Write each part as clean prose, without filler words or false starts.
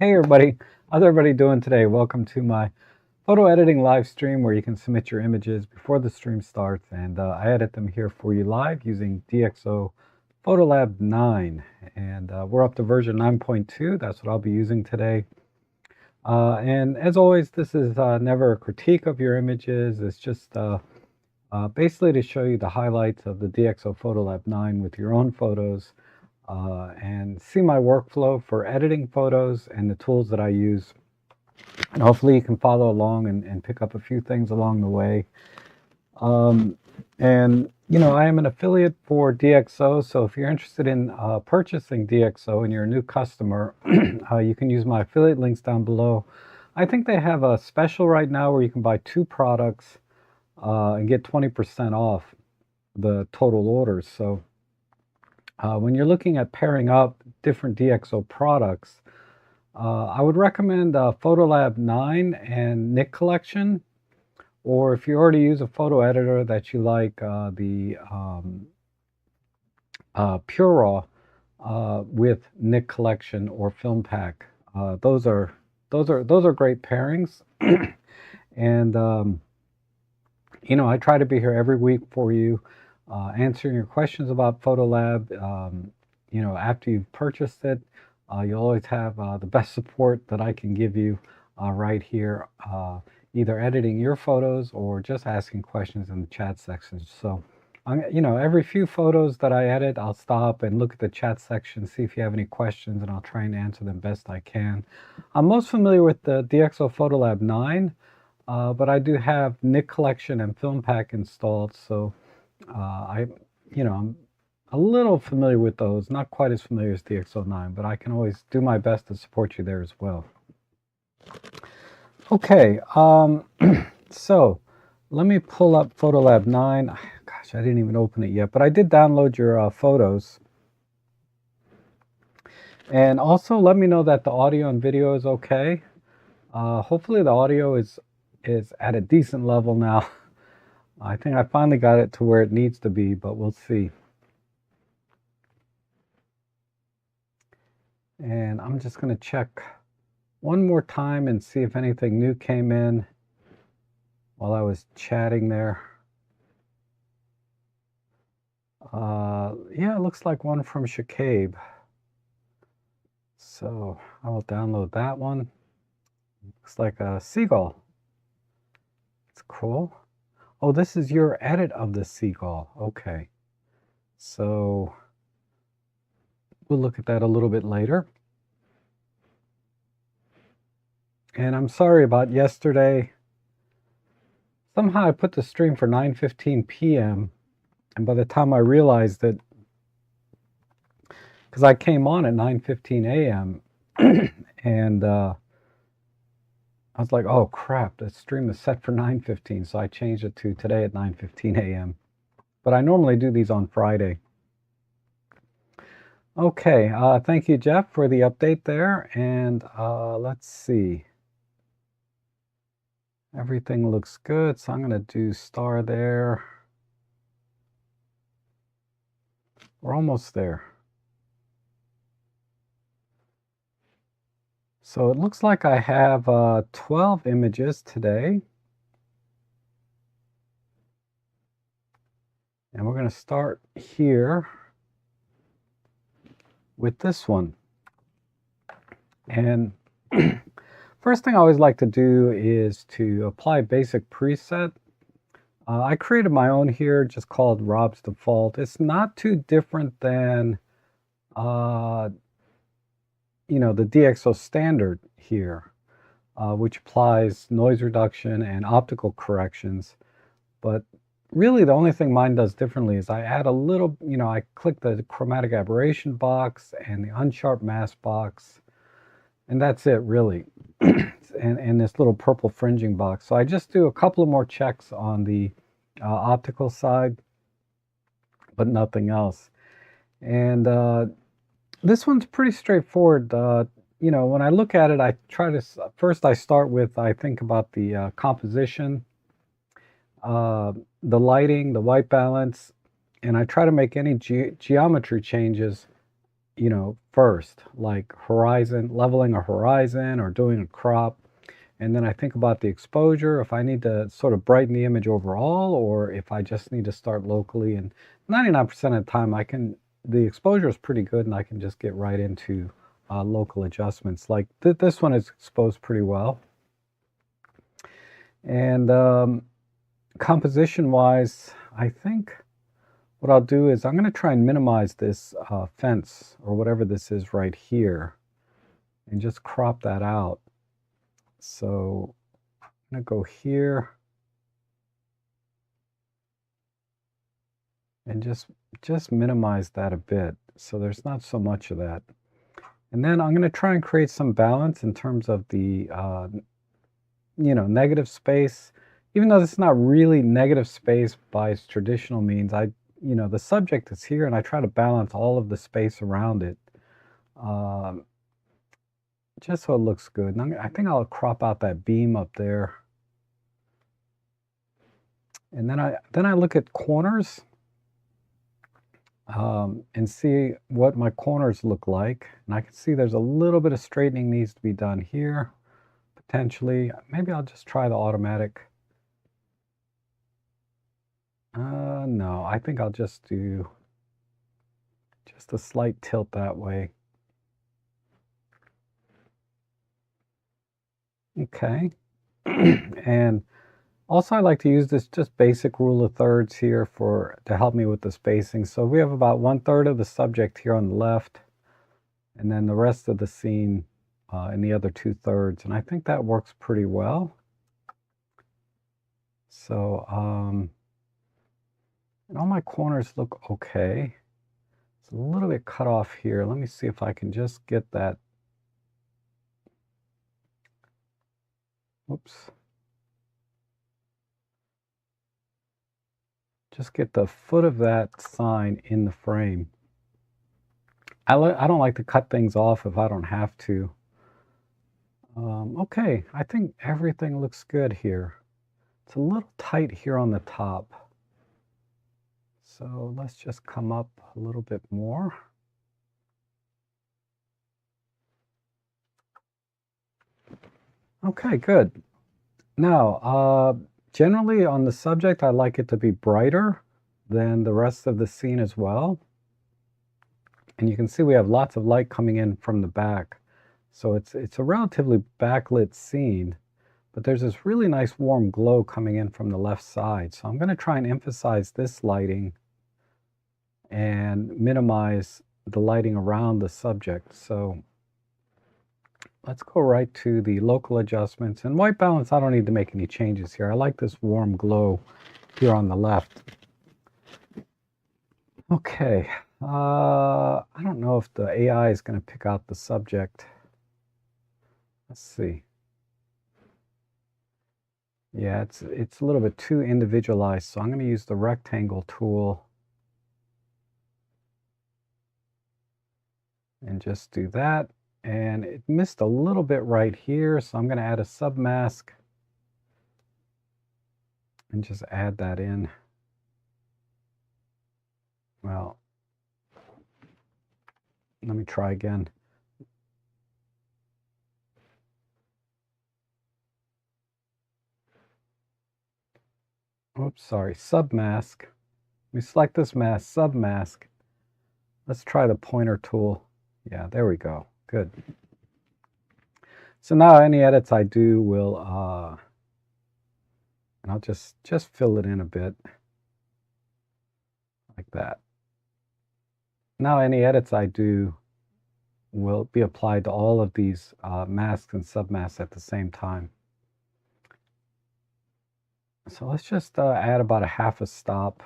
Hey everybody, how's everybody doing today? Welcome to my photo editing live stream where you can submit your images before the stream starts, and I edit them here for you live using DxO Photolab 9, and we're up to version 9.2. That's what I'll be using today. And as always, this is never a critique of your images. It's just basically to show you the highlights of the DxO Photolab 9 with your own photos. And see my workflow for editing photos and the tools that I use. And hopefully you can follow along and pick up a few things along the way. And, you know, I am an affiliate for DxO, so if you're interested in purchasing DxO and you're a new customer, you can use my affiliate links down below. I think they have a special right now where you can buy 2 products and get 20% off the total orders. So when you're looking at pairing up different DxO products, I would recommend Photolab 9 and Nik Collection, or if you already use a photo editor that you like, the PureRaw with Nik Collection or Film Pack. Those are great pairings, and you know, I try to be here every week for you, answering your questions about Photolab. You know, after you've purchased it, you'll always have the best support that I can give you right here, either editing your photos or just asking questions in the chat section. So, you know, every few photos that I edit, I'll stop and look at the chat section, see if you have any questions, and I'll try and answer them best I can. I'm most familiar with the DxO Photolab 9, but I do have Nik Collection and Film Pack installed, so you know, I'm a little familiar with those, not quite as familiar as DxO 9, but I can always do my best to support you there as well. Okay, so let me pull up Photolab 9. Gosh, I didn't even open it yet, but I did download your photos. And also let me know that the audio and video is okay. Hopefully the audio is at a decent level now. I think I finally got it to where it needs to be, but we'll see. And I'm just going to check one more time and see if anything new came in while I was chatting there. Yeah, it looks like one from Shakabe. So I will download that one. Looks like a seagull. It's cool. Oh, this is your edit of the seagull. Okay. So we'll look at that a little bit later. And I'm sorry about yesterday. Somehow I put the stream for 9:15 p.m. and by the time I realized it, because I came on at 9:15 a.m. and I was like, oh crap, the stream is set for 9:15, so I changed it to today at 9:15 a.m. But I normally do these on Friday. Okay, thank you, Jeff, for the update there. And let's see. Everything looks good, so I'm going to do star there. We're almost there. So it looks like I have 12 images today. And we're going to start here with this one. And first thing I always like to do is to apply basic preset. I created my own here, just called Rob's Default. It's not too different than, you know, the DxO standard here, which applies noise reduction and optical corrections. But really the only thing mine does differently is I add a little, you know, I click the chromatic aberration box and the unsharp mask box, and that's it really. and this little purple fringing box. So I just do a couple of more checks on the optical side, but nothing else. And this one's pretty straightforward. You know, when I look at it, I try to, first I start with, I think about the composition, the lighting, the white balance, and I try to make any geometry changes you know, first, like horizon, leveling a horizon or doing a crop. And then I think about the exposure, if I need to sort of brighten the image overall, or if I just need to start locally. And 99% of the time the exposure is pretty good and I can just get right into local adjustments. Like this one is exposed pretty well. And composition wise, I think what I'll do is I'm going to try and minimize this fence or whatever this is right here and just crop that out. So I'm going to go here and just minimize that a bit so there's not so much of that. And then I'm going to try and create some balance in terms of the you know, negative space. Even though this is not really negative space by its traditional means, you know, the subject is here and I try to balance all of the space around it just so it looks good. And I think I'll crop out that beam up there. And then I look at corners and see what my corners look like. And I can see there's a little bit of straightening needs to be done here, potentially. Maybe I'll just try the automatic. No, I think I'll just do just a slight tilt that way. Okay. And also I like to use this just basic rule of thirds here to help me with the spacing. So we have about 1/3 of the subject here on the left, and then the rest of the scene in the other 2/3. And I think that works pretty well. So, and all my corners look okay. It's a little bit cut off here. Let me see if I can just get that. Oops. Just get the foot of that sign in the frame. I don't like to cut things off if I don't have to. Okay, I think everything looks good here. It's a little tight here on the top. So let's just come up a little bit more. Okay, good. Now, generally on the subject, I like it to be brighter than the rest of the scene as well. And you can see we have lots of light coming in from the back. So it's a relatively backlit scene, but there's this really nice warm glow coming in from the left side. So I'm going to try and emphasize this lighting and minimize the lighting around the subject. So let's go right to the local adjustments. And white balance, I don't need to make any changes here. I like this warm glow here on the left. Okay, I don't know if the AI is going to pick out the subject. Let's see. Yeah, it's a little bit too individualized, so I'm going to use the rectangle tool and just do that. And it missed a little bit right here, so I'm going to add a submask and just add that in. Well, let me try again. Oops, sorry, submask. We select this mask, submask. Let's try the pointer tool. Yeah, there we go. Good. So now any edits I do will, and I'll just fill it in a bit like that. Now any edits I do will be applied to all of these masks and submasks at the same time. So let's just add about a half a stop.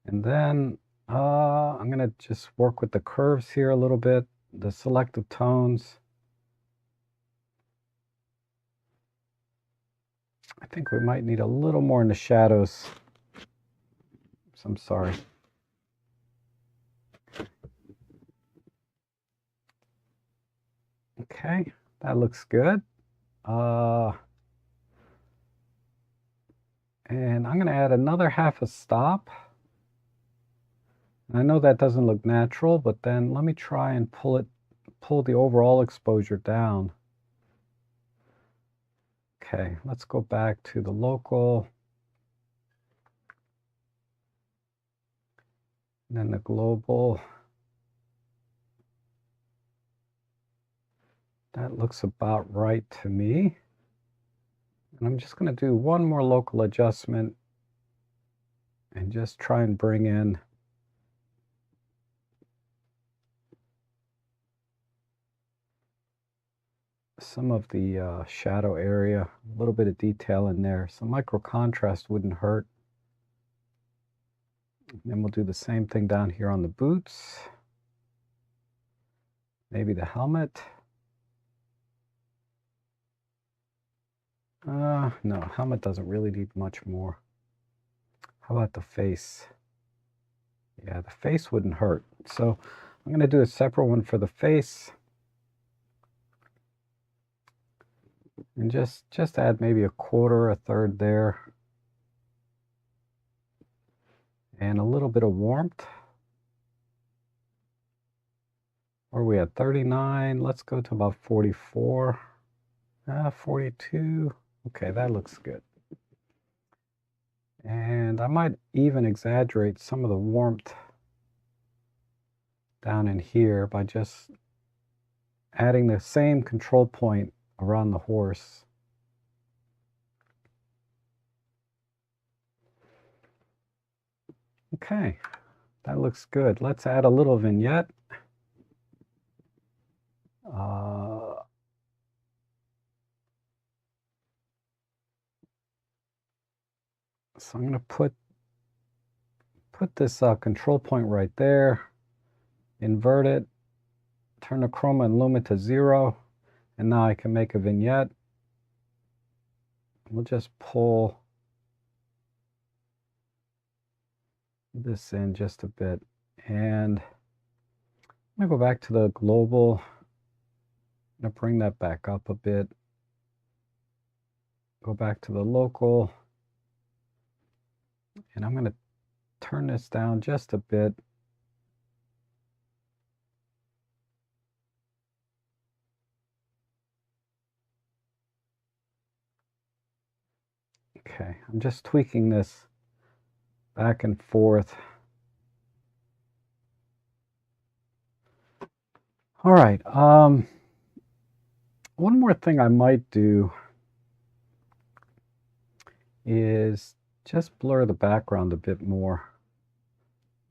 And then I'm going to just work with the curves here a little bit, the selective tones. I think we might need a little more in the shadows. Oops, I'm sorry. Okay, that looks good. And I'm going to add another half a stop. I know that doesn't look natural, but then let me try and pull the overall exposure down. Okay, let's go back to the local, and then the global. That looks about right to me. And I'm just going to do one more local adjustment and just try and bring in some of the shadow area, a little bit of detail in there. Some micro contrast wouldn't hurt. And then we'll do the same thing down here on the boots. Maybe the helmet. No, helmet doesn't really need much more. How about the face? Yeah, the face wouldn't hurt. So I'm going to do a separate one for the face. And just add maybe a quarter, a third there. And a little bit of warmth. Where are we at? 39. Let's go to about 44. 42. Okay, that looks good. And I might even exaggerate some of the warmth down in here by just adding the same control point around the horse. Okay, that looks good. Let's add a little vignette. So I'm going to put this control point right there, invert it, turn the chroma and luma to 0, and now I can make a vignette. We'll just pull this in just a bit, and I'm going to go back to the global. I'm going to bring that back up a bit. Go back to the local, and I'm going to turn this down just a bit. Okay, I'm just tweaking this back and forth. All right, one more thing I might do is just blur the background a bit more.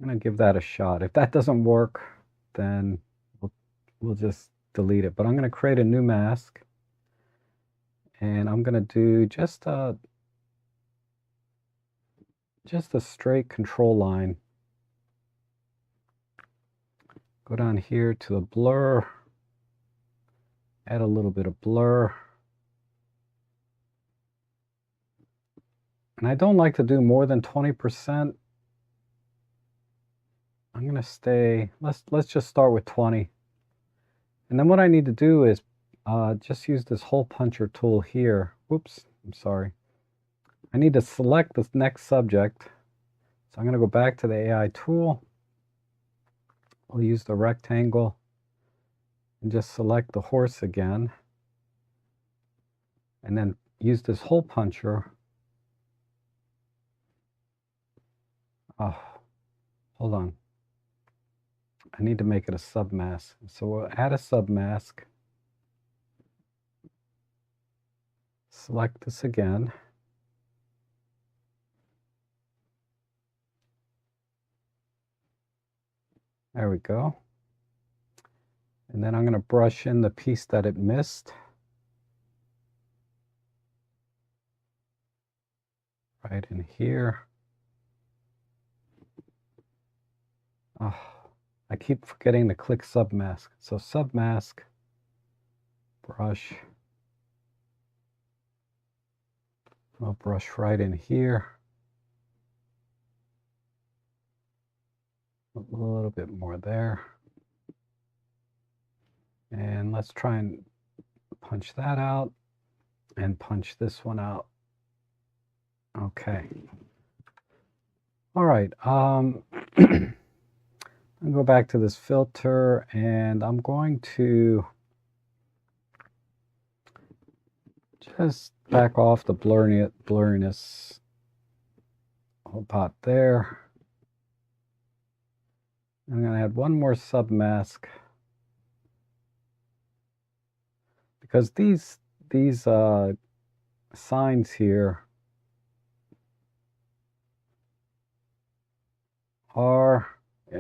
I'm going to give that a shot. If that doesn't work, then we'll just delete it. But I'm going to create a new mask, and I'm going to do just a straight control line. Go down here to the blur, add a little bit of blur. And I don't like to do more than 20%. I'm going to stay, let's just start with 20. And then what I need to do is just use this hole puncher tool here. Whoops, I'm sorry. I need to select the next subject. So I'm going to go back to the AI tool. We'll use the rectangle and just select the horse again. And then use this hole puncher. Oh, hold on. I need to make it a submask. So we'll add a submask. Select this again. There we go. And then I'm going to brush in the piece that it missed. Right in here. Oh, I keep forgetting to click submask. So submask, brush. I'll brush right in here. A little bit more there. And let's try and punch that out and punch this one out. Okay. All right. I'll go back to this filter, and I'm going to just back off the blurriness about there. I'm going to add one more submask, because these signs here are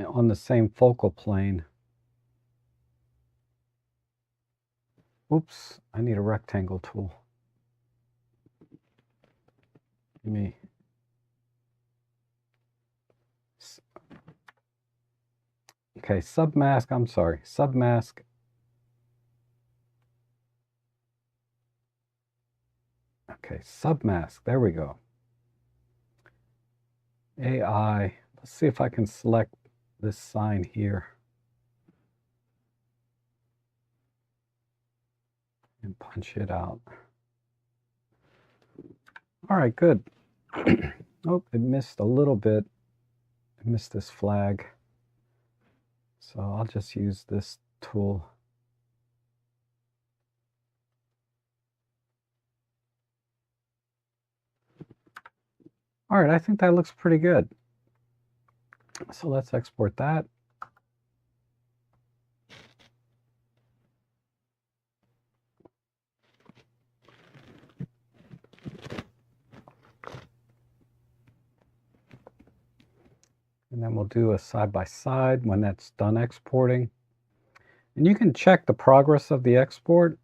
on the same focal plane. Oops, I need a rectangle tool. Give me. Okay, submask, I'm sorry, submask. Okay, submask, there we go. AI, let's see if I can select this sign here and punch it out. All right, good. Oh, it missed a little bit. I missed this flag. So I'll just use this tool. All right, I think that looks pretty good. So let's export that. And then we'll do a side-by-side when that's done exporting. And you can check the progress of the export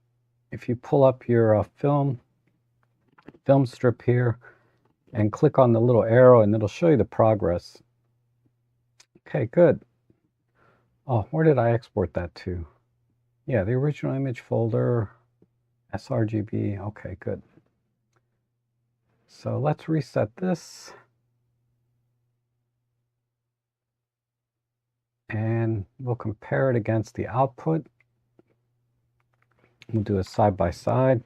if you pull up your film strip here and click on the little arrow, and it'll show you the progress. Okay, good. Oh, where did I export that to? Yeah, the original image folder, sRGB. Okay, good. So let's reset this. And we'll compare it against the output. We'll do a side-by-side.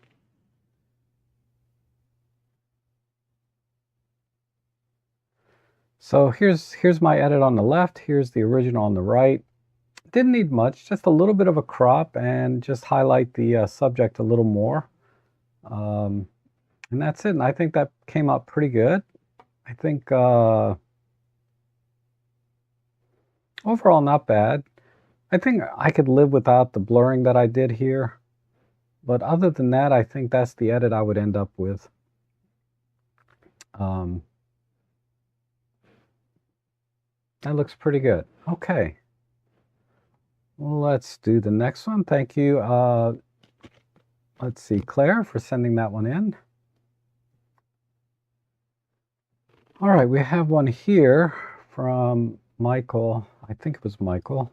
So here's my edit on the left. Here's the original on the right. Didn't need much, just a little bit of a crop and just highlight the subject a little more. And that's it. And I think that came out pretty good. I think overall not bad. I think I could live without the blurring that I did here. But other than that, I think that's the edit I would end up with. That looks pretty good. Okay. Let's do the next one. Thank you. Let's see, Claire, for sending that one in. All right, we have one here from Michael. I think it was Michael.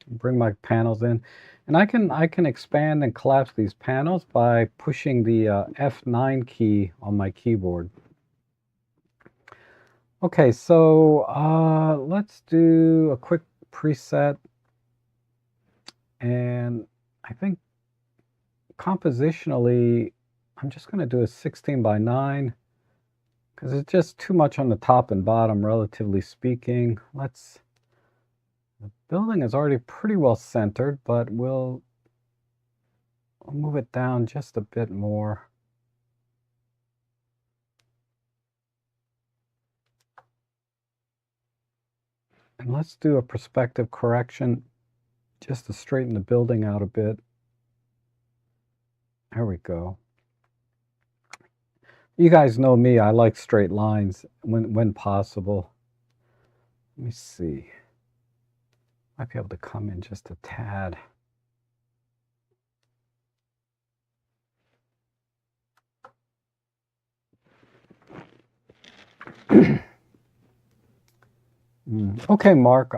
Bring my panels in. And I can expand and collapse these panels by pushing the F9 key on my keyboard. Okay, so let's do a quick preset. And I think compositionally, I'm just going to do a 16:9 because it's just too much on the top and bottom, relatively speaking. The building is already pretty well centered, but we'll move it down just a bit more. And let's do a perspective correction just to straighten the building out a bit. There we go. You guys know me, I like straight lines when possible. Let me see. Might be able to come in just a tad. Okay, Mark.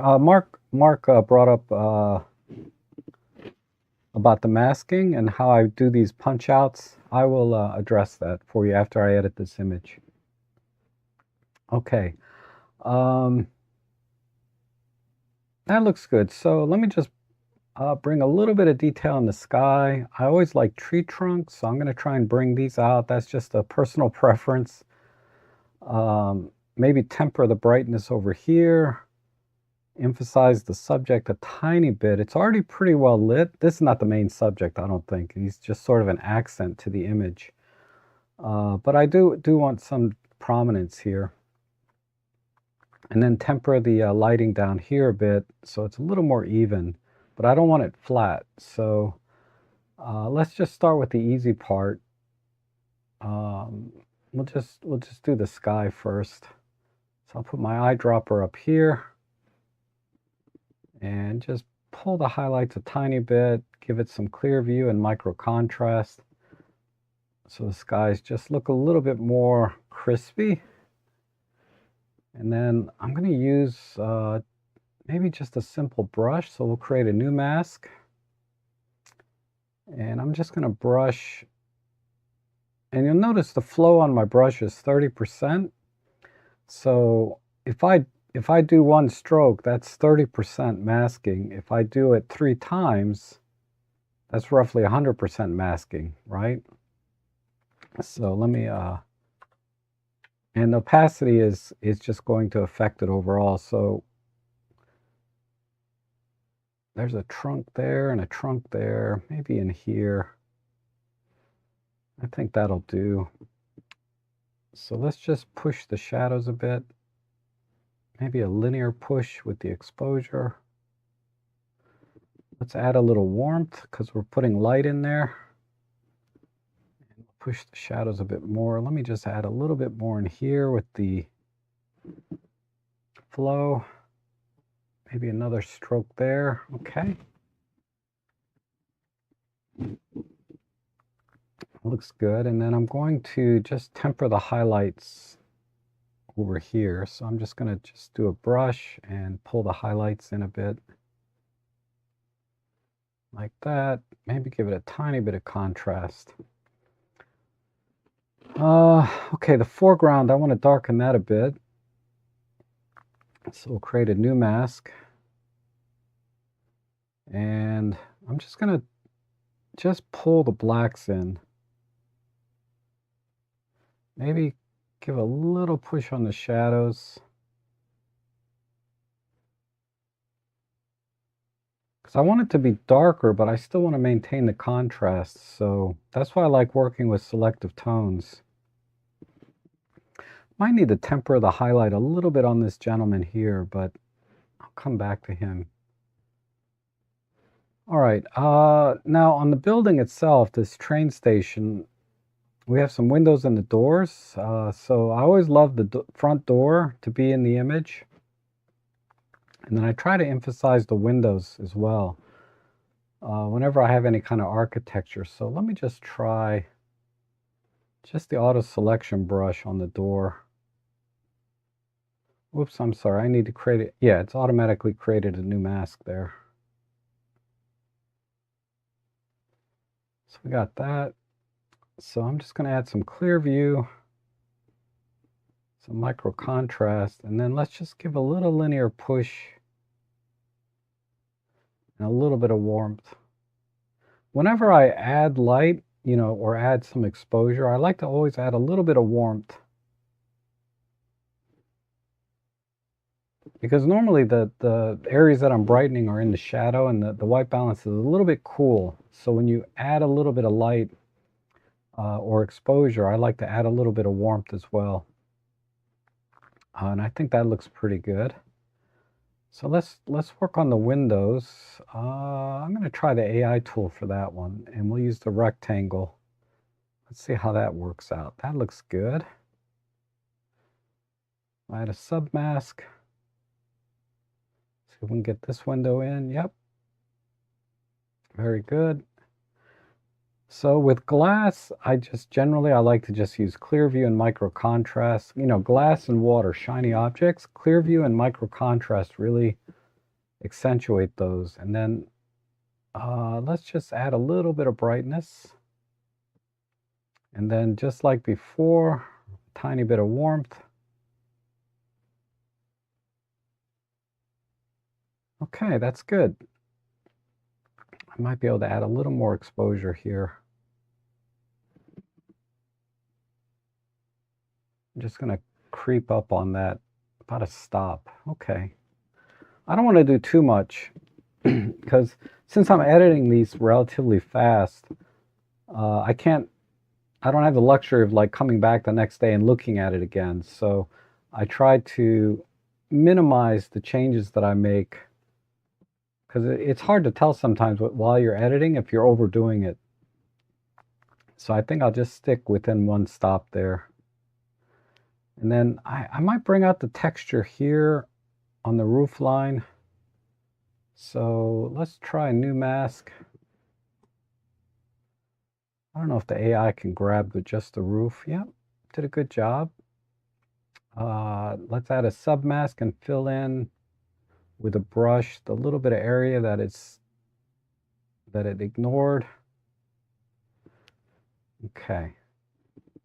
Mark brought up about the masking and how I do these punch outs. I will address that for you after I edit this image. Okay. That looks good. So let me just bring a little bit of detail in the sky. I always like tree trunks, so I'm going to try and bring these out. That's just a personal preference. Maybe temper the brightness over here. emphasize the subject a tiny bit. It's already pretty well lit. This is not the main subject, I don't think. He's just sort of an accent to the image. But I do want some prominence here. And then temper the lighting down here a bit so it's a little more even, but I don't want it flat. So let's just start with the easy part. We'll just do the sky first. So I'll put my eyedropper up here and just pull the highlights a tiny bit, give it some clear view and micro contrast. So the skies just look a little bit more crispy. And then I'm going to use maybe just a simple brush. So we'll create a new mask. And I'm just going to brush. And you'll notice the flow on my brush is 30%. So if I do one stroke, that's 30% masking. If I do it 3 times, that's roughly 100% masking, right? So let me, and opacity is just going to affect it overall. So there's a trunk there and a trunk there, maybe in here. I think that'll do. So let's just push the shadows a bit. Maybe a linear push with the exposure. Let's add a little warmth because we're putting light in there. And push the shadows a bit more. Let me just add a little bit more in here with the flow. Maybe another stroke there. Okay. Looks good. And then I'm going to just temper the highlights over here. So I'm just going to just do a brush and pull the highlights in a bit. Like that. Maybe give it a tiny bit of contrast. Okay, the foreground, I want to darken that a bit. So we'll create a new mask. And I'm just going to just pull the blacks in. Maybe give a little push on the shadows. Because I want it to be darker, but I still want to maintain the contrast. So that's why I like working with selective tones. Might need to temper the highlight a little bit on this gentleman here, but I'll come back to him. All right, now on the building itself, this train station, we have some windows and the doors. So I always love the front door to be in the image. And then I try to emphasize the windows as well whenever I have any kind of architecture. So let me just try just the auto selection brush on the door. Whoops, I'm sorry, I need to create it. Yeah, it's automatically created a new mask there. So we got that. So I'm just going to add some clear view, some micro contrast, and then let's just give a little linear push and a little bit of warmth. Whenever I add light, you know, or add some exposure, I like to always add a little bit of warmth. Because normally the areas that I'm brightening are in the shadow and the white balance is a little bit cool. So when you add a little bit of light or exposure, I like to add a little bit of warmth as well. And I think that looks pretty good. So let's work on the windows. I'm going to try the AI tool for that one, and we'll use the rectangle. Let's see how that works out. That looks good. I add a submask. See if we can get this window in. Yep. Very good. So with glass, I like to just use clear view and micro contrast. You know, glass and water, shiny objects, clear view and micro contrast really accentuate those. And then let's just add a little bit of brightness. And then just like before, a tiny bit of warmth. Okay, that's good. I might be able to add a little more exposure here. I'm just going to creep up on that, about a stop. Okay. I don't want to do too much because since I'm editing these relatively fast, I don't have the luxury of like coming back the next day and looking at it again. So I try to minimize the changes that I make, because it's hard to tell sometimes while you're editing if you're overdoing it. So I think I'll just stick within one stop there. And then I might bring out the texture here on the roof line. So let's try a new mask. I don't know if the AI can grab just the roof. Yep, did a good job. Let's add a submask and fill in with a brush the little bit of area that it ignored. Okay,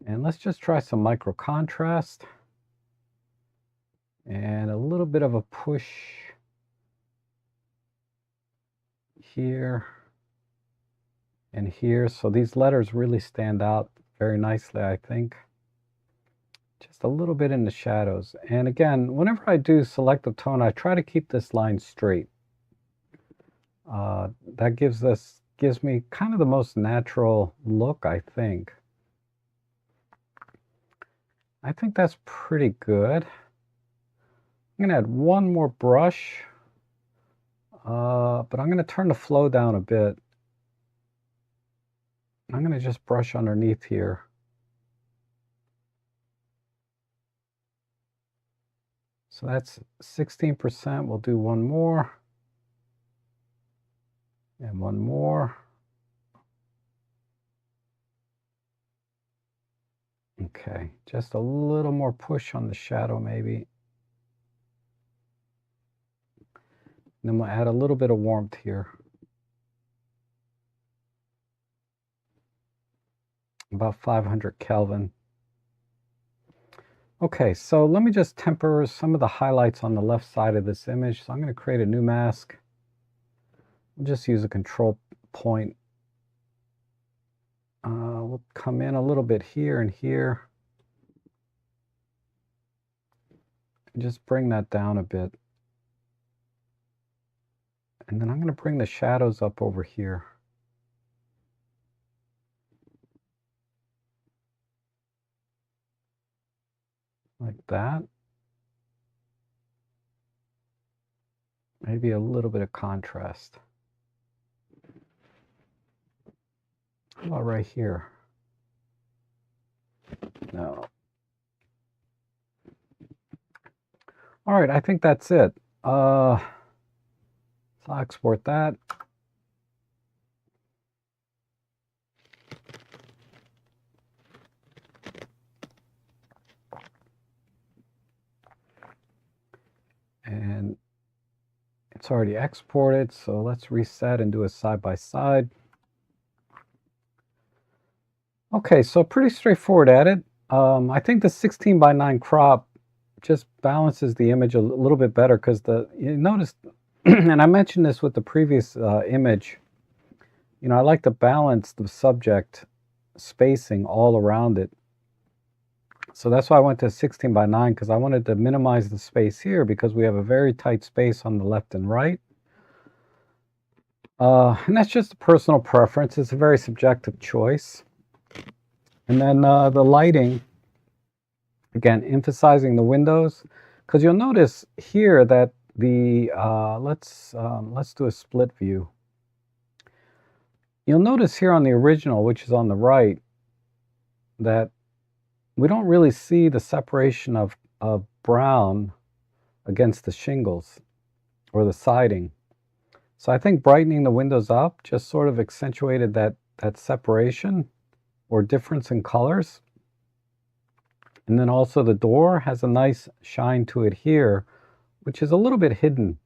and let's just try some micro contrast and a little bit of a push here and here, so these letters really stand out very nicely, I think. Just a little bit in the shadows. And again, whenever I do selective tone, I try to keep this line straight. That gives me kind of the most natural look, I think. I think that's pretty good. I'm going to add one more brush, but I'm going to turn the flow down a bit. I'm going to just brush underneath here. So that's 16%. We'll do one more. And one more. Okay, just a little more push on the shadow maybe. And then we'll add a little bit of warmth here. About 500 Kelvin. Okay, so let me just temper some of the highlights on the left side of this image. So I'm going to create a new mask. We'll just use a control point. We'll come in a little bit here and here. And just bring that down a bit. And then I'm going to bring the shadows up over here. Like that. Maybe a little bit of contrast. How about right here? No. All right, I think that's it. So I'll export that. And it's already exported, so let's reset and do a side-by-side. Okay, so pretty straightforward edit. I think the 16:9 crop just balances the image a little bit better, because you notice, and I mentioned this with the previous image, you know, I like to balance the subject spacing all around it. So that's why I went to 16:9, because I wanted to minimize the space here, because we have a very tight space on the left and right. And that's just a personal preference. It's a very subjective choice. And then the lighting, again, emphasizing the windows, because you'll notice here that the let's do a split view. You'll notice here on the original, which is on the right, that we don't really see the separation of brown against the shingles or the siding. So I think brightening the windows up just sort of accentuated that separation or difference in colors. And then also the door has a nice shine to it here, which is a little bit hidden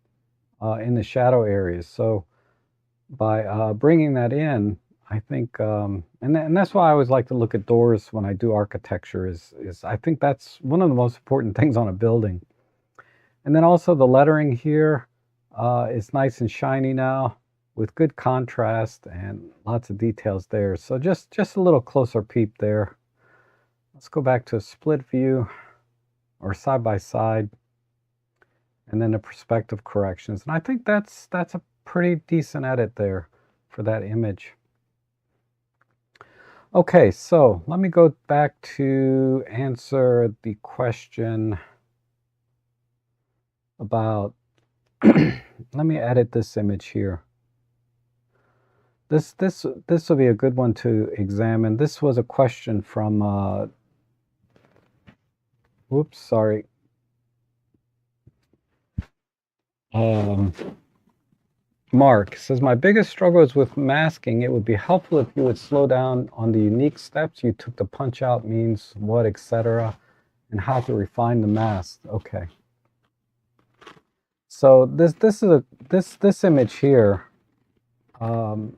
in the shadow areas. So by bringing that in, I think, and that's why I always like to look at doors when I do architecture, is I think that's one of the most important things on a building. And then also the lettering here is nice and shiny now with good contrast and lots of details there. So just a little closer peep there. Let's go back to a split view or side by side. and then the perspective corrections. And I think that's a pretty decent edit there for that image. Okay, so let me go back to answer the question about, let me edit this image here. This will be a good one to examine. This was a question from, whoops, sorry. Mark says, my biggest struggle is with masking. It would be helpful if you would slow down on the unique steps you took to punch out means what, etc., and how to refine the mask. Okay. So this image here, I'm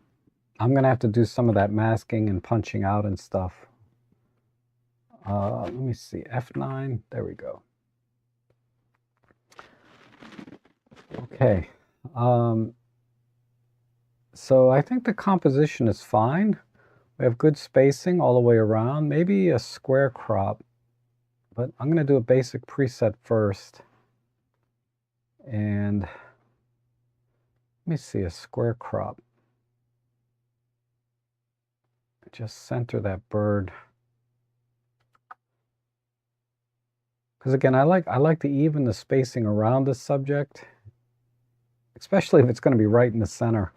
gonna have to do some of that masking and punching out and stuff. Let me see, F9, there we go. Okay. So I think the composition is fine. We have good spacing all the way around, maybe a square crop, but I'm going to do a basic preset first. And let me see, a square crop. Just center that bird. Because again, I like to even the spacing around the subject, especially if it's going to be right in the center.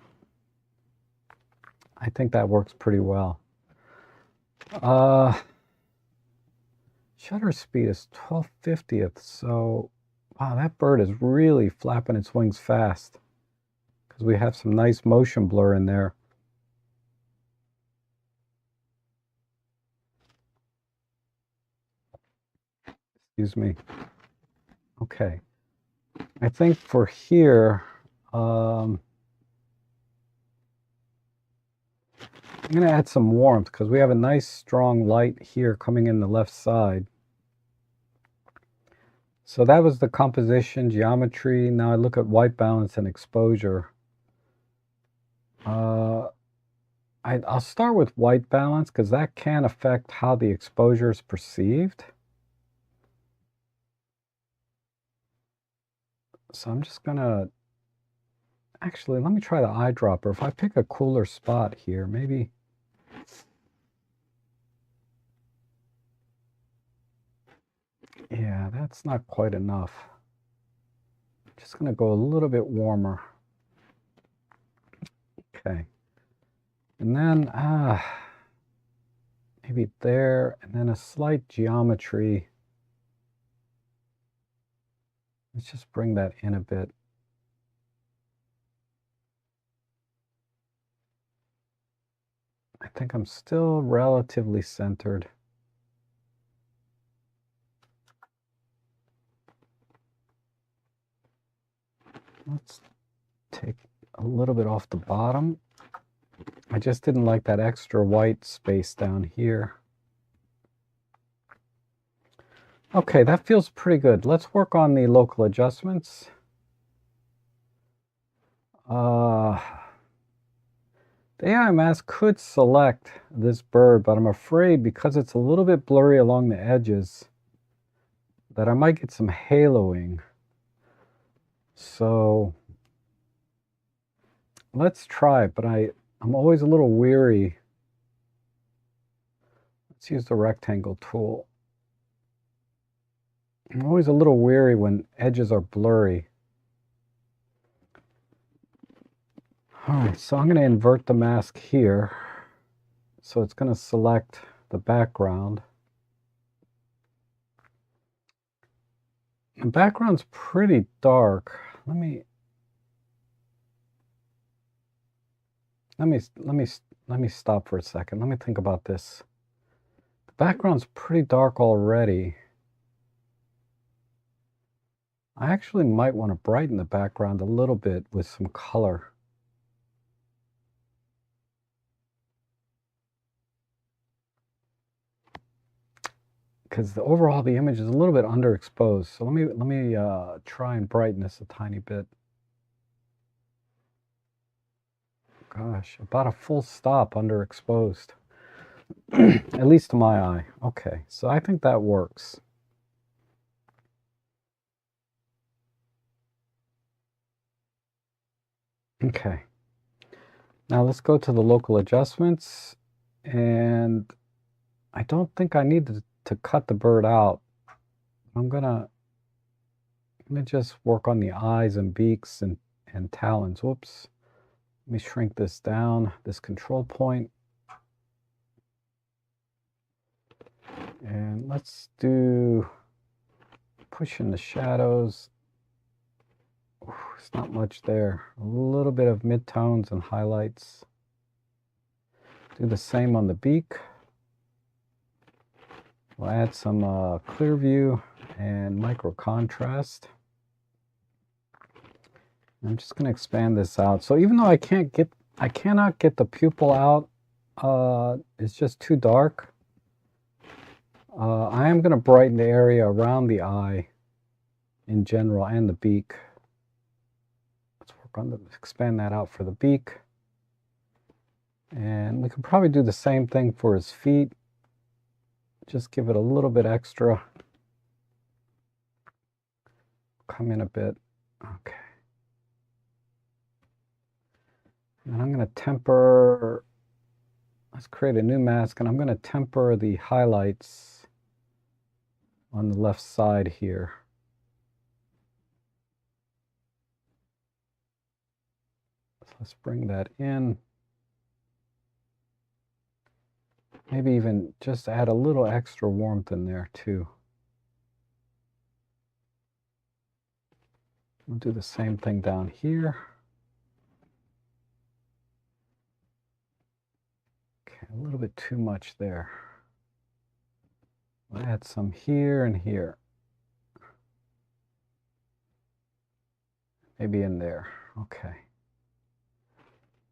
I think that works pretty well. Shutter speed is 12/50th, so wow, that bird is really flapping its wings fast because we have some nice motion blur in there. Excuse me. Okay. I think for here, I'm going to add some warmth because we have a nice strong light here coming in the left side. So that was the composition, geometry. Now I look at white balance and exposure. I'll start with white balance because that can affect how the exposure is perceived. So I'm just going to, actually, let me try the eyedropper. If I pick a cooler spot here, maybe. Yeah, that's not quite enough. Just going to go a little bit warmer. Okay. And then, maybe there, and then a slight geometry. Let's just bring that in a bit. I think I'm still relatively centered. Let's take a little bit off the bottom. I just didn't like that extra white space down here. Okay, that feels pretty good. Let's work on the local adjustments. The AI mask could select this bird, but I'm afraid because it's a little bit blurry along the edges that I might get some haloing. So let's try it, but I'm always a little weary. Let's use the rectangle tool. I'm always a little weary when edges are blurry. All right, so I'm going to invert the mask here. So it's going to select the background. The background's pretty dark. Let me stop for a second. Let me think about this. The background's pretty dark already. I actually might want to brighten the background a little bit with some color. Because overall the image is a little bit underexposed. So let me try and brighten this a tiny bit. Gosh, about a full stop underexposed. At least to my eye. Okay, so I think that works. Okay. Now let's go to the local adjustments, and I don't think I need to cut the bird out. I'm gonna just work on the eyes and beaks and talons. Whoops. Let me shrink this down, this control point. And let's do push in the shadows. Ooh, it's not much there. A little bit of midtones and highlights. Do the same on the beak. We'll add some clear view and micro contrast. I'm just going to expand this out. So even though I cannot get the pupil out, it's just too dark. I am going to brighten the area around the eye in general and the beak. Let's work on expand that out for the beak. And we can probably do the same thing for his feet. Just give it a little bit extra. Come in a bit. Okay. And I'm going to temper, let's create a new mask, and I'm going to temper the highlights on the left side here. So let's bring that in. Maybe even just add a little extra warmth in there too. We'll do the same thing down here. Okay, a little bit too much there. We'll add some here and here. Maybe in there. Okay.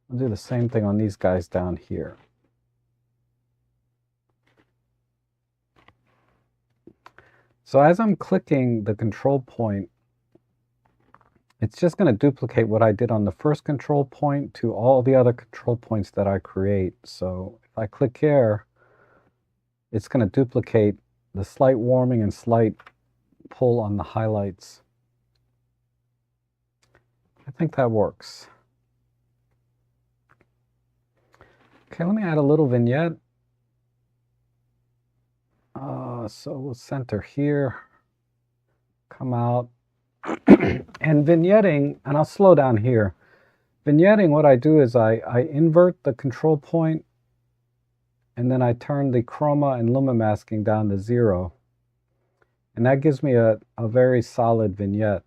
We'll do the same thing on these guys down here. So as I'm clicking the control point, it's just going to duplicate what I did on the first control point to all the other control points that I create. So if I click here, it's going to duplicate the slight warming and slight pull on the highlights. I think that works. Okay, let me add a little vignette. So we'll center here, come out, and vignetting, and I'll slow down here. Vignetting, what I do is I invert the control point, and then I turn the chroma and luma masking down to 0. And that gives me a very solid vignette.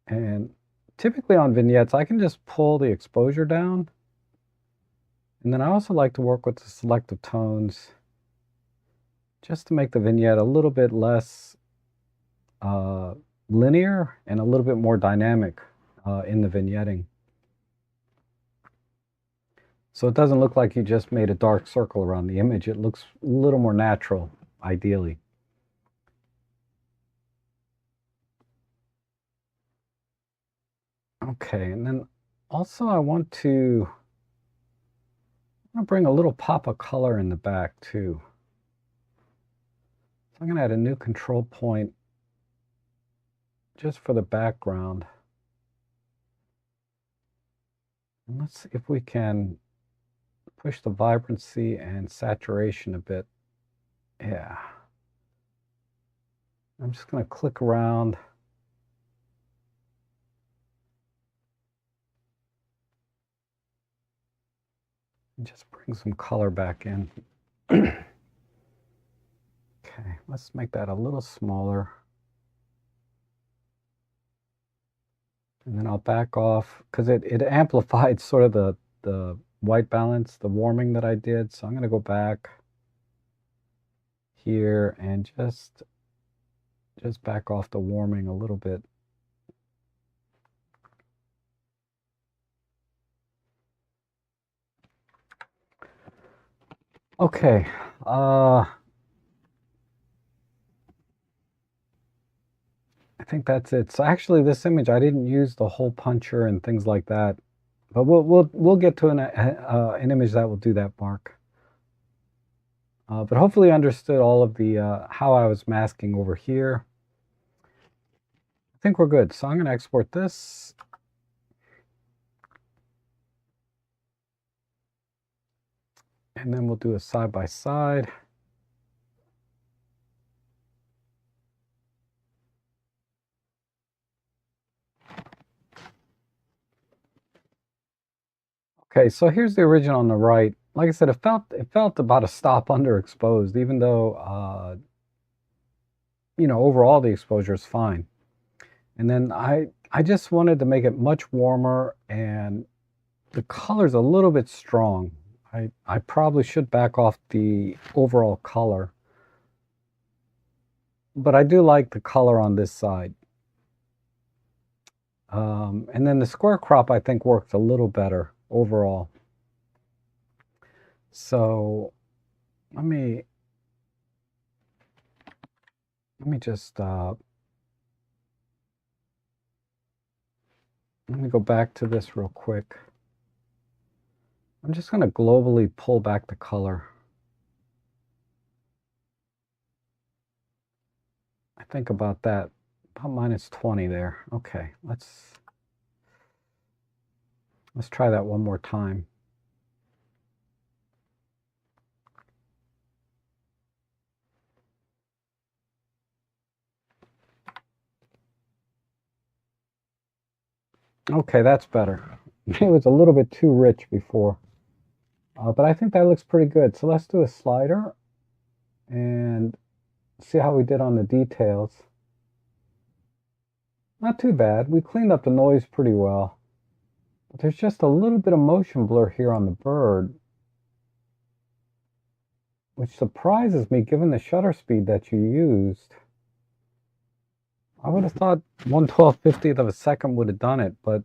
And typically on vignettes, I can just pull the exposure down. And then I also like to work with the selective tones just to make the vignette a little bit less linear and a little bit more dynamic in the vignetting. So it doesn't look like you just made a dark circle around the image. It looks a little more natural, ideally. Okay, and then also I want to bring a little pop of color in the back too. So I'm going to add a new control point just for the background. And let's see if we can push the vibrancy and saturation a bit. Yeah. I'm just going to click around. And just bring some color back in. Okay, let's make that a little smaller. And then I'll back off because it amplified sort of the white balance, the warming that I did. So I'm going to go back here and just back off the warming a little bit. Okay. I think that's it. So actually, this image I didn't use the hole puncher and things like that, but we'll get to an image that will do that, Mark. But hopefully, you understood all of the how I was masking over here. I think we're good. So I'm going to export this, And then we'll do a side by side. Okay, so here's the original on the right. Like I said, it felt about a stop underexposed, even though you know, overall the exposure is fine. And then I just wanted to make it much warmer, and the color's a little bit strong. I probably should back off the overall color, but I do like the color on this side. And then the square crop I think worked a little better overall. So let me just let me go back to this real quick. I'm just going to globally pull back the color. I think about that, about -20 there. Okay, let's try that one more time. Okay, that's better. It was a little bit too rich before. But I think that looks pretty good. So let's do a slider and see how we did on the details. Not too bad. We cleaned up the noise pretty well. But there's just a little bit of motion blur here on the bird, which surprises me given the shutter speed that you used. I would have thought 1/12/50th of a second would have done it, but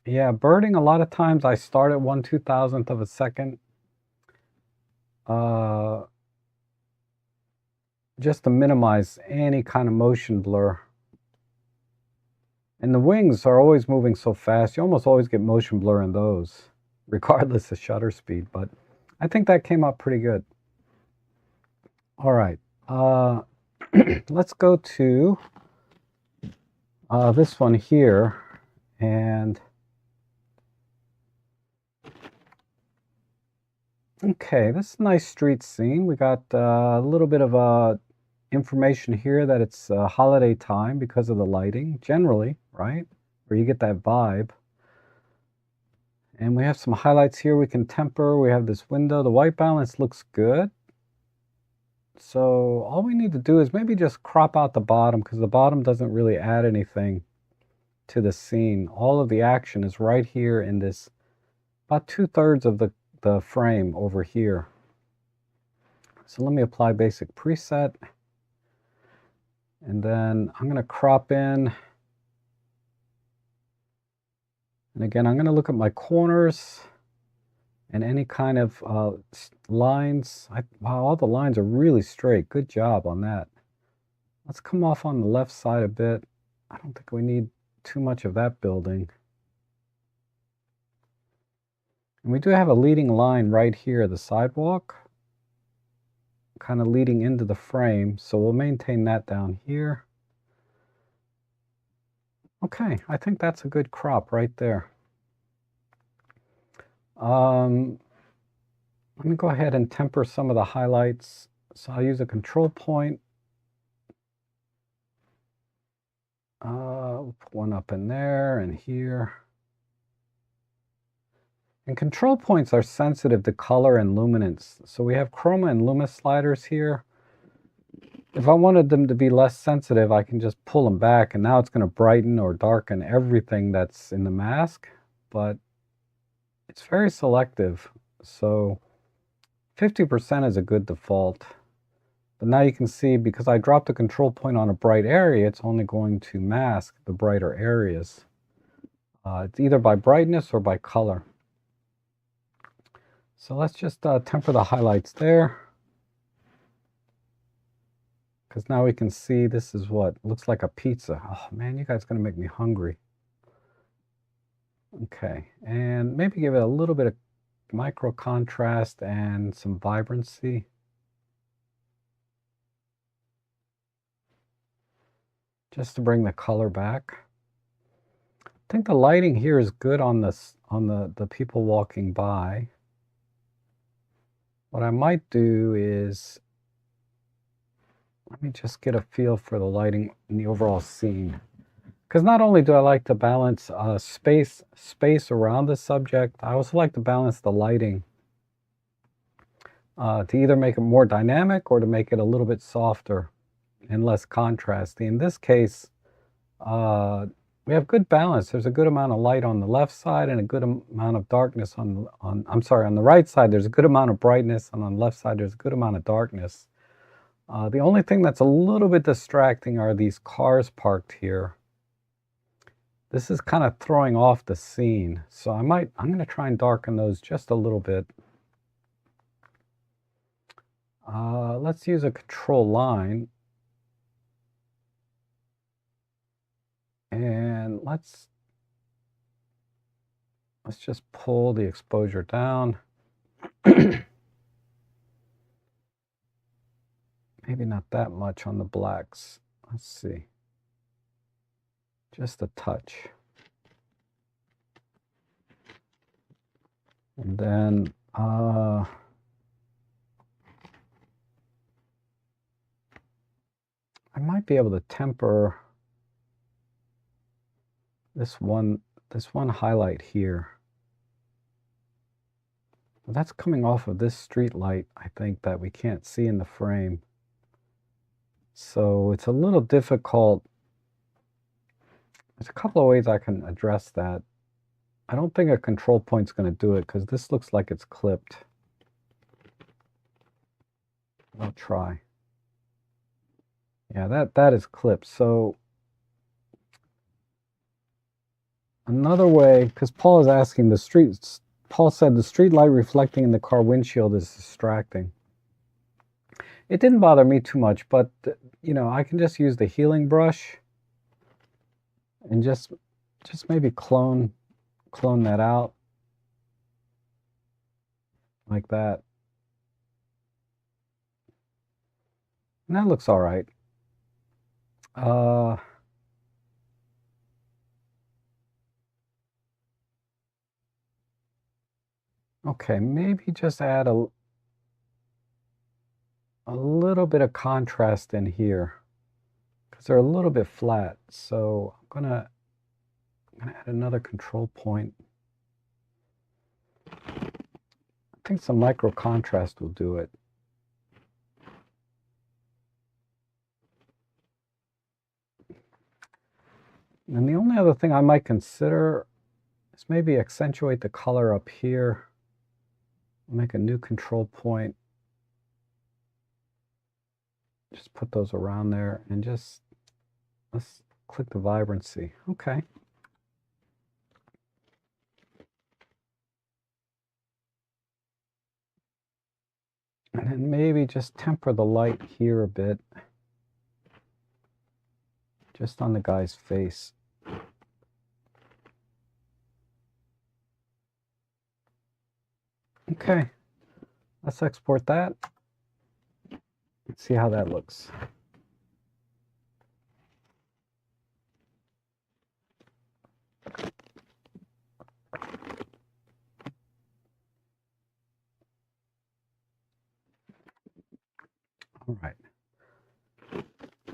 yeah, birding, a lot of times I start at 1/2000th of a second. Just to minimize any kind of motion blur. And the wings are always moving so fast, you almost always get motion blur in those, regardless of shutter speed. But I think that came out pretty good. All right, let's go to this one here, and okay, this is a nice street scene. We got a little bit of information here that it's holiday time because of the lighting, generally, right? Where you get that vibe. And we have some highlights here we can temper. We have this window. The white balance looks good. So all we need to do is maybe just crop out the bottom, because the bottom doesn't really add anything to the scene. All of the action is right here in this, about 2/3 of the frame over here. So let me apply basic preset. And then I'm going to crop in. And again, I'm going to look at my corners and any kind of lines. Wow, all the lines are really straight. Good job on that. Let's come off on the left side a bit. I don't think we need too much of that building. And we do have a leading line right here, the sidewalk, kind of leading into the frame. So we'll maintain that down here. Okay, I think that's a good crop right there. Let me go ahead and temper some of the highlights. So I'll use a control point. We'll put one up in there and here. And control points are sensitive to color and luminance. So we have chroma and luma sliders here. If I wanted them to be less sensitive, I can just pull them back, and now it's going to brighten or darken everything that's in the mask. But it's very selective. So 50% is a good default. But now you can see, because I dropped the control point on a bright area, it's only going to mask the brighter areas. It's either by brightness or by color. So let's just temper the highlights there. Because now we can see this is what looks like a pizza. Oh man, you guys are going to make me hungry. Okay, and maybe give it a little bit of micro contrast and some vibrancy. Just to bring the color back. I think the lighting here is good on this, on the people walking by. what I might do is, let me just get a feel for the lighting in the overall scene. Because not only do I like to balance space around the subject, I also like to balance the lighting to either make it more dynamic or to make it a little bit softer and less contrasty. In this case, we have good balance. There's a good amount of light on the left side and a good amount of darkness on the right side. There's a good amount of brightness, and on the left side there's a good amount of darkness. The only thing that's a little bit distracting are these cars parked here. This is kind of throwing off the scene, so I'm going to try and darken those just a little bit. Let's use a control line, and let's just pull the exposure down. Maybe not that much on the blacks. Let's see. Just a touch. And then I might be able to temper this one highlight here. Well, that's coming off of this street light, I think, that we can't see in the frame. So it's a little difficult. There's a couple of ways I can address that. I don't think a control point's going to do it because this looks like it's clipped. I'll try. Yeah, that is clipped. So another way, because Paul is asking Paul said the street light reflecting in the car windshield is distracting. It didn't bother me too much, but you know, I can just use the healing brush and just maybe clone that out like that. And that looks all right. Okay, maybe just add a little bit of contrast in here because they're a little bit flat. So I'm gonna add another control point. I think some micro contrast will do it. And the only other thing I might consider is maybe accentuate the color up here. Make a new control point. Just put those around there and let's click the vibrancy. Okay. And then maybe just temper the light here a bit. Just on the guy's face. Okay, let's export that. Let's see how that looks. All right.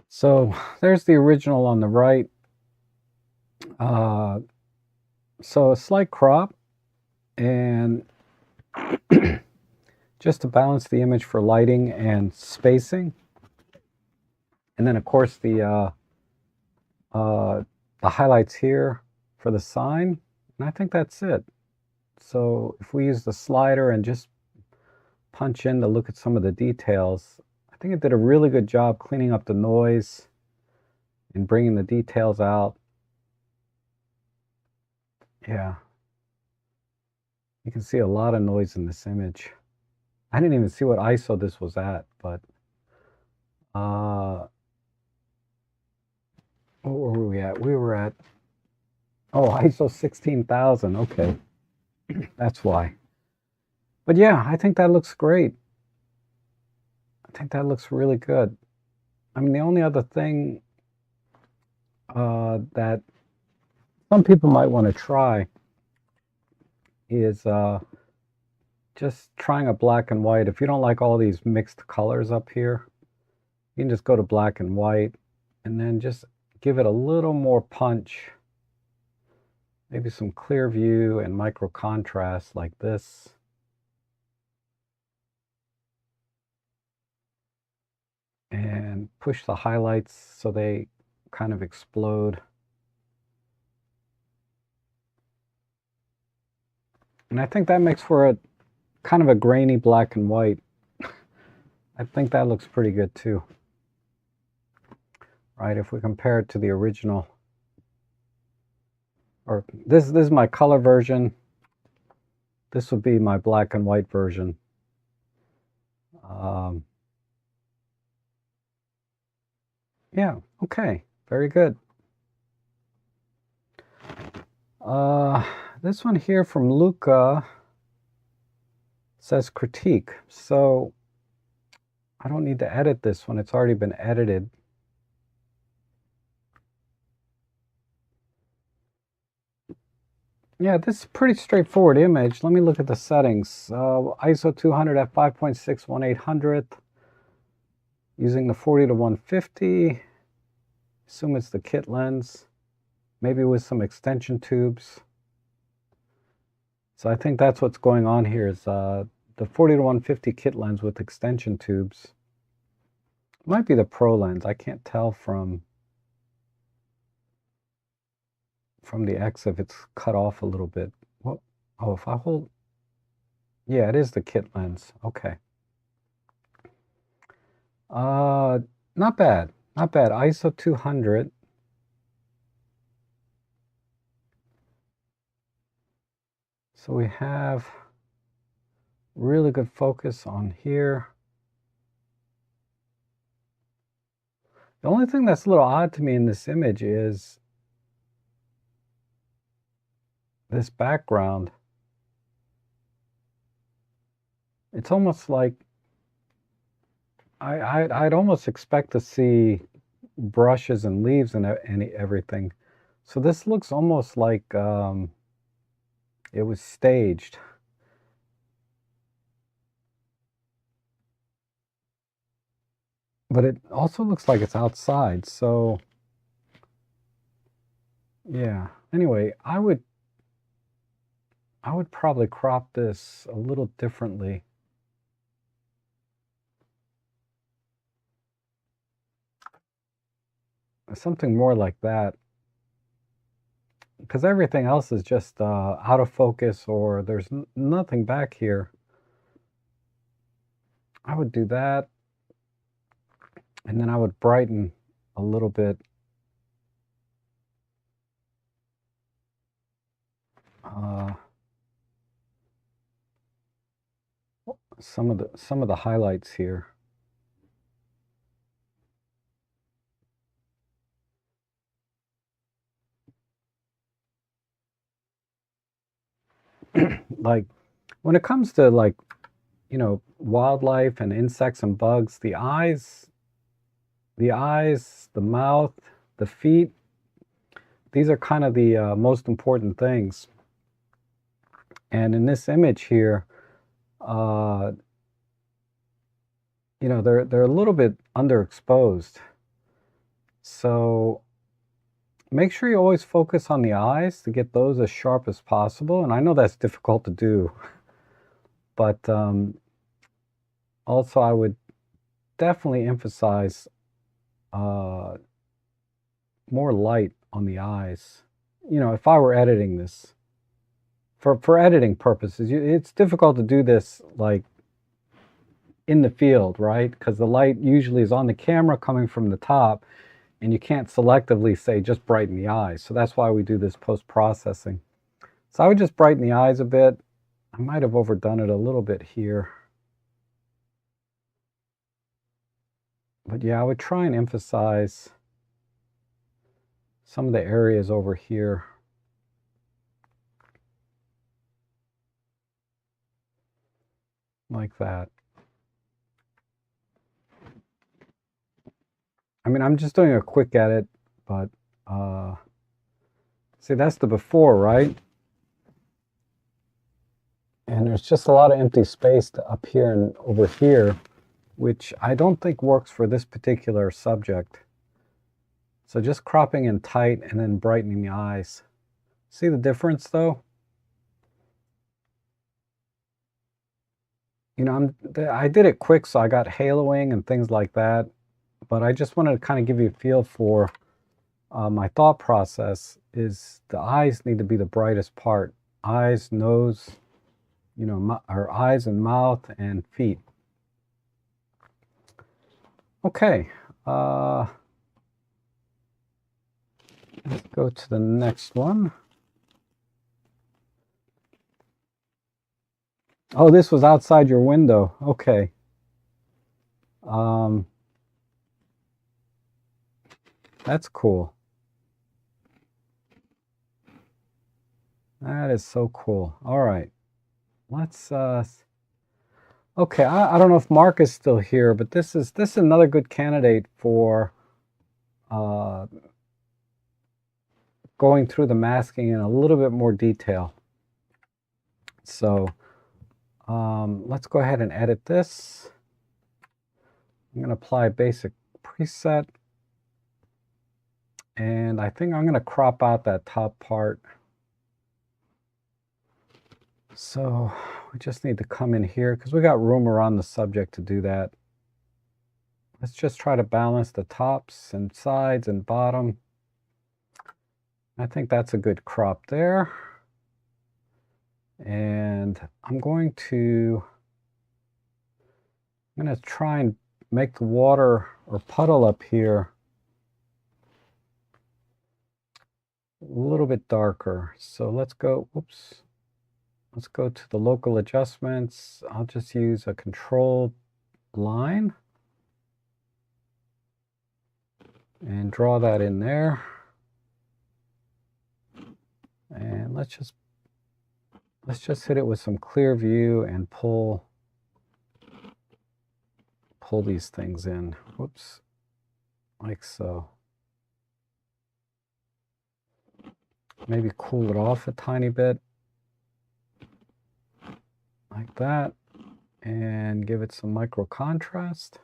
So there's the original on the right. So a slight crop, and just to balance the image for lighting and spacing. And then of course the highlights here for the sign. And I think that's it. So if we use the slider and just punch in to look at some of the details, I think it did a really good job cleaning up the noise and bringing the details out. Yeah. You can see a lot of noise in this image. I didn't even see what ISO this was at, but what were we at? We were at, oh, ISO 16,000. Okay. That's why. But yeah, I think that looks great. I think that looks really good. I mean, the only other thing that some people might want to try is just trying a black and white. If you don't like all these mixed colors up here, you can just go to black and white and then just give it a little more punch. Maybe some clear view and micro contrast like this. And push the highlights so they kind of explode. And I think that makes for a kind of a grainy black and white. I think that looks pretty good too. Right, if we compare it to the original. Or this is my color version. This would be my black and white version. Yeah, okay, very good. This one here from Luca says critique. So I don't need to edit this one. It's already been edited. Yeah, this is a pretty straightforward image. Let me look at the settings. ISO 200 at 5.6 1/800th. Using the 40 to 150. Assume it's the kit lens. Maybe with some extension tubes. So I think that's what's going on here is the 40 to 150 kit lens with extension tubes. It might be the Pro lens. I can't tell from the X if it's cut off a little bit. Well, oh, if I hold, yeah, it is the kit lens. Okay. Not bad, not bad. ISO 200. So we have really good focus on here. The only thing that's a little odd to me in this image is this background. It's almost like I'd almost expect to see brushes and leaves and everything. So this looks almost like it was staged. But it also looks like it's outside, so yeah. Anyway, I would probably crop this a little differently. Something more like that. Because everything else is just out of focus or there's nothing back here. I would do that. And then I would brighten a little bit. Some of the highlights here. Like when it comes to like, you know, wildlife and insects and bugs, the eyes, the mouth, the feet, these are kind of the most important things. And in this image here, you know, they're a little bit underexposed. So make sure you always focus on the eyes to get those as sharp as possible. And I know that's difficult to do, but also I would definitely emphasize more light on the eyes. You know, if I were editing this, for editing purposes, it's difficult to do this like in the field, right? Because the light usually is on the camera coming from the top, and you can't selectively say just brighten the eyes. So that's why we do this post-processing. So I would just brighten the eyes a bit. I might have overdone it a little bit here. But yeah, I would try and emphasize some of the areas over here. Like that. I mean, I'm just doing a quick edit, but see, that's the before, right? And there's just a lot of empty space up here and over here, which I don't think works for this particular subject. So just cropping in tight and then brightening the eyes. See the difference though? You know, I did it quick, so I got haloing and things like that. But I just wanted to kind of give you a feel for my thought process is the eyes need to be the brightest part. Eyes, nose, you know, or eyes and mouth and feet. Okay. Let's go to the next one. Oh, this was outside your window. Okay. That's cool. That is so cool. All right. Let's okay, I don't know if Mark is still here, but this is another good candidate for going through the masking in a little bit more detail. So let's go ahead and edit this. I'm going to apply a basic preset. And I think I'm going to crop out that top part. So we just need to come in here because we got room around the subject to do that. Let's just try to balance the tops and sides and bottom. I think that's a good crop there. And I'm going to try and make the water or puddle up here a little bit darker. So let's go, whoops. Let's go to the local adjustments. I'll just use a control line and draw that in there. And let's just hit it with some clear view and pull these things in. Whoops, like so. Maybe cool it off a tiny bit, like that, and give it some micro contrast.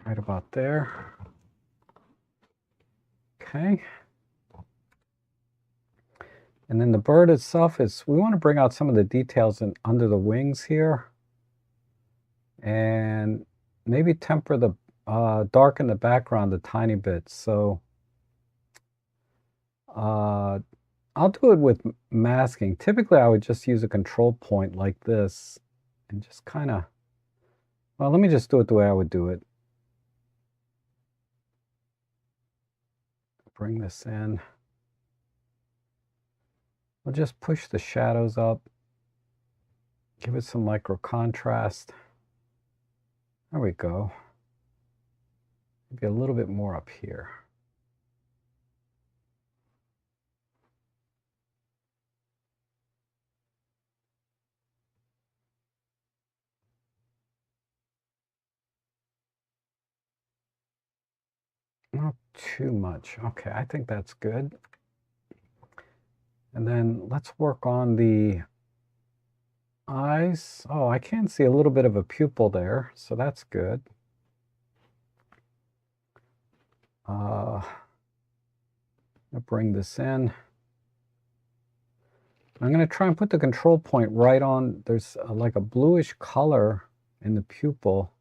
Right about there. Okay. And then the bird itself we want to bring out some of the details under the wings here. And maybe temper the, darken the background a tiny bit. So I'll do it with masking. Typically I would just use a control point like this and just kind of, well, let me just do it the way I would do it. Bring this in. We'll just push the shadows up, give it some micro contrast. There we go. Maybe a little bit more up here. Not too much. Okay, I think that's good. And then let's work on the eyes. Oh, I can see a little bit of a pupil there, so that's good. I'll bring this in. I'm going to try and put the control point right on. There's like a bluish color in the pupil.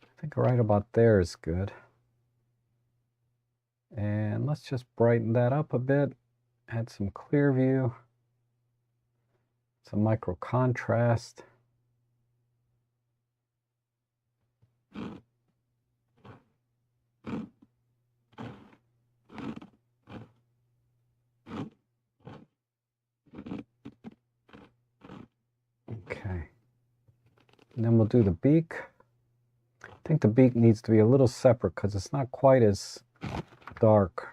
I think right about there is good. And let's just brighten that up a bit. Add some clear view, some micro contrast. Okay. And then we'll do the beak. I think the beak needs to be a little separate because it's not quite as dark.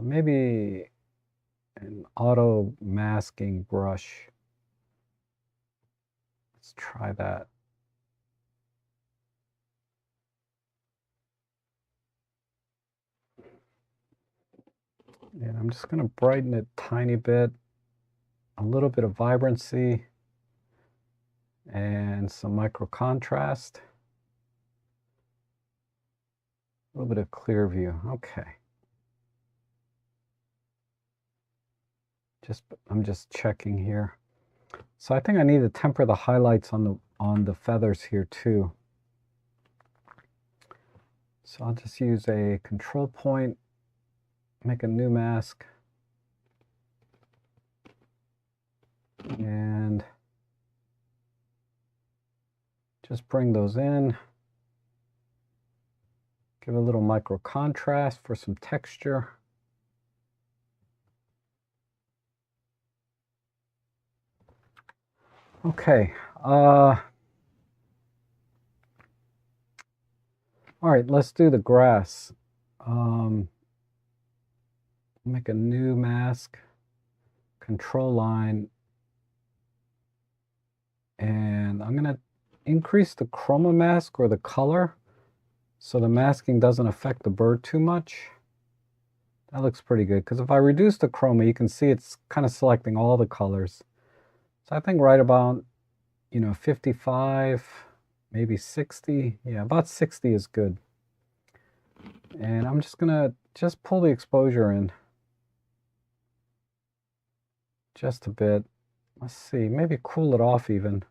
Maybe an auto masking brush. Let's try that. And I'm just going to brighten it a tiny bit, a little bit of vibrancy, and some micro contrast. A little bit of clear view. Okay. I'm just checking here. So I think I need to temper the highlights on the feathers here too. So I'll just use a control point, make a new mask, and just bring those in. Give a little micro contrast for some texture. Okay. All right, let's do the grass. Make a new mask, control line, and I'm going to increase the chroma mask or the color so the masking doesn't affect the bird too much. That looks pretty good, because if I reduce the chroma, you can see it's kind of selecting all the colors. So I think right about, 55, maybe 60. Yeah, about 60 is good. And I'm just going to pull the exposure in just a bit. Let's see, maybe cool it off even.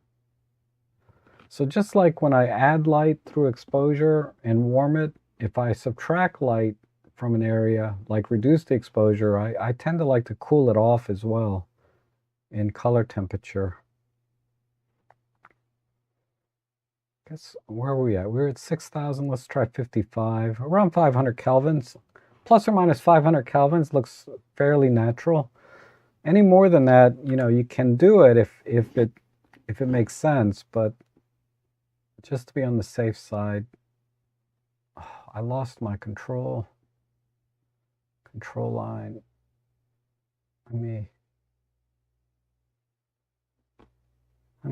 So just like when I add light through exposure and warm it, if I subtract light from an area, like reduce the exposure, I tend to like to cool it off as well in color temperature. Guess, where are we at? We're at 6,000. Let's try 55. Around 500 kelvins. Plus or minus 500 kelvins looks fairly natural. Any more than that, you can do it if it makes sense, but just to be on the safe side. Oh, I lost my control line. Let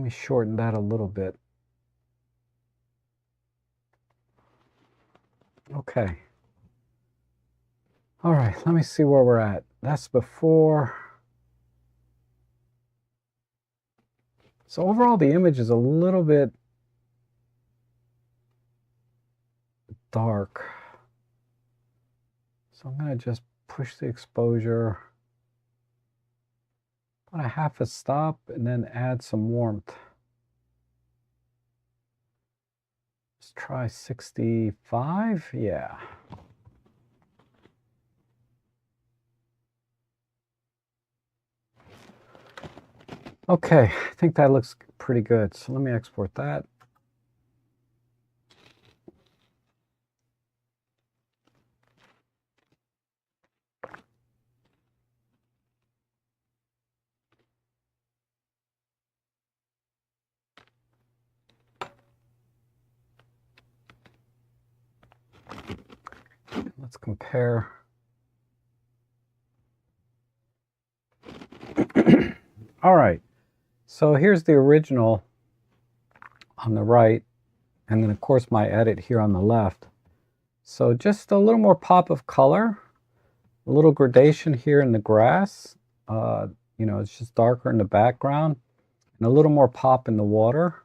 me shorten that a little bit. Okay. All right, let me see where we're at. That's before. So overall, the image is a little bit dark. So I'm going to just push the exposure about a half a stop and then add some warmth. Let's try 65. Yeah. Okay, I think that looks pretty good. So let me export that. Let's compare. All right, so here's the original on the right, and then of course my edit here on the left. So just a little more pop of color, a little gradation here in the grass. It's just darker in the background, and a little more pop in the water.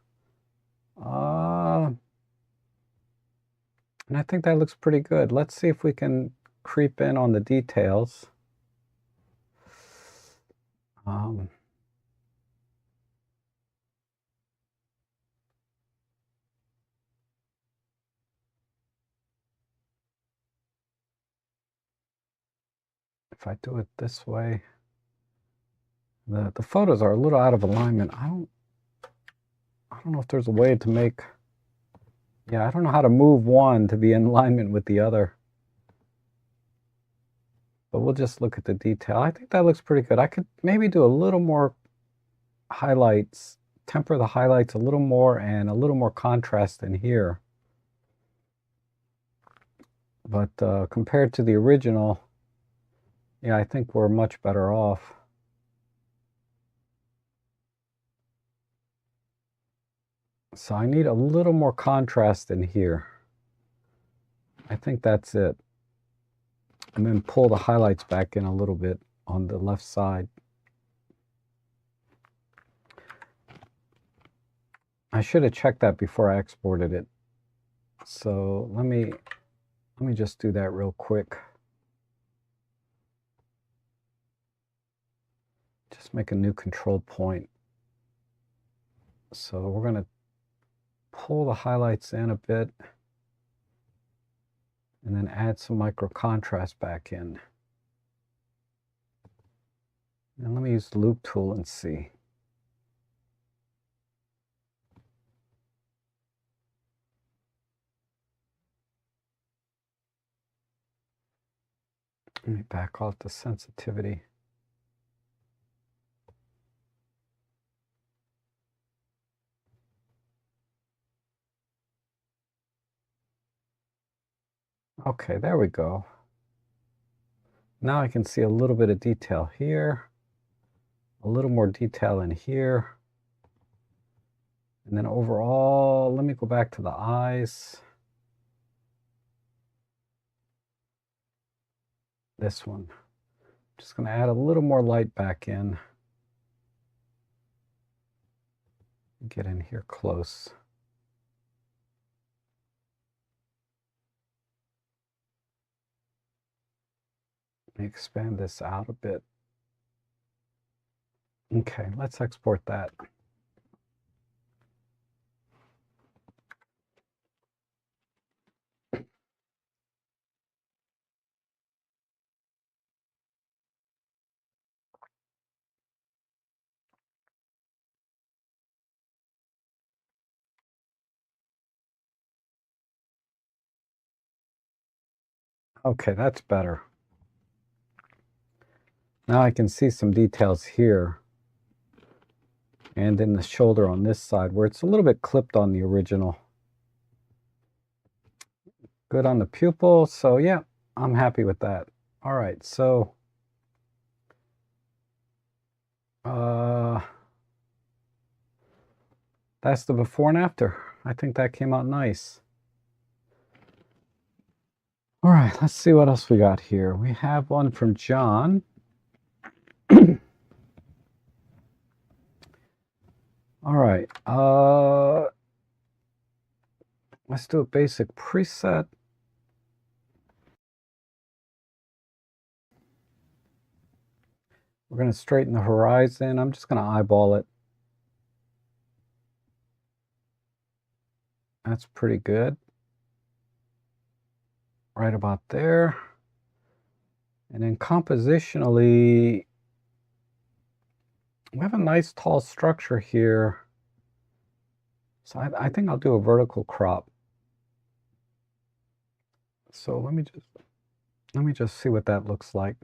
And I think that looks pretty good. Let's see if we can creep in on the details. If I do it this way, the photos are a little out of alignment. I don't know if there's a way to make, yeah, I don't know how to move one to be in alignment with the other. But we'll just look at the detail. I think that looks pretty good. I could maybe do a little more highlights, temper the highlights a little more, and a little more contrast in here. But compared to the original, yeah, I think we're much better off. So I need a little more contrast in here. I think that's it. and then pull the highlights back in a little bit on the left side. I should have checked that before I exported it. So let me just do that real quick. Just make a new control point. So we're going to pull the highlights in a bit and then add some micro contrast back in. And let me use the loop tool and see. Let me back off the sensitivity. Okay, there we go. Now I can see a little bit of detail here, a little more detail in here. And then overall, let me go back to the eyes. This one. Just going to add a little more light back in. Get in here close. Let me expand this out a bit. Okay, let's export that. Okay, that's better. Now I can see some details here and in the shoulder on this side where it's a little bit clipped on the original. Good on the pupil, so yeah, I'm happy with that. All right, so that's the before and after. I think that came out nice. All right, let's see what else we got here. We have one from John. All right, let's do a basic preset. We're going to straighten the horizon. I'm just going to eyeball it. That's pretty good. Right about there. And then compositionally, we have a nice tall structure here. So I think I'll do a vertical crop. So let me just see what that looks like.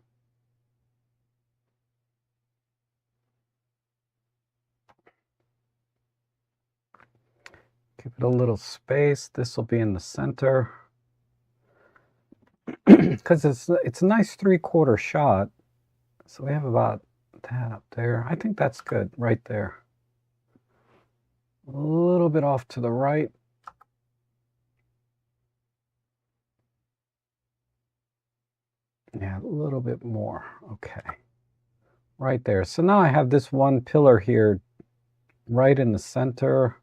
Give it a little space. This will be in the center. Because it's a nice 3/4 shot. So we have about that up there. I think that's good right there. A little bit off to the right. Yeah, a little bit more. Okay. Right there. So now I have this one pillar here right in the center.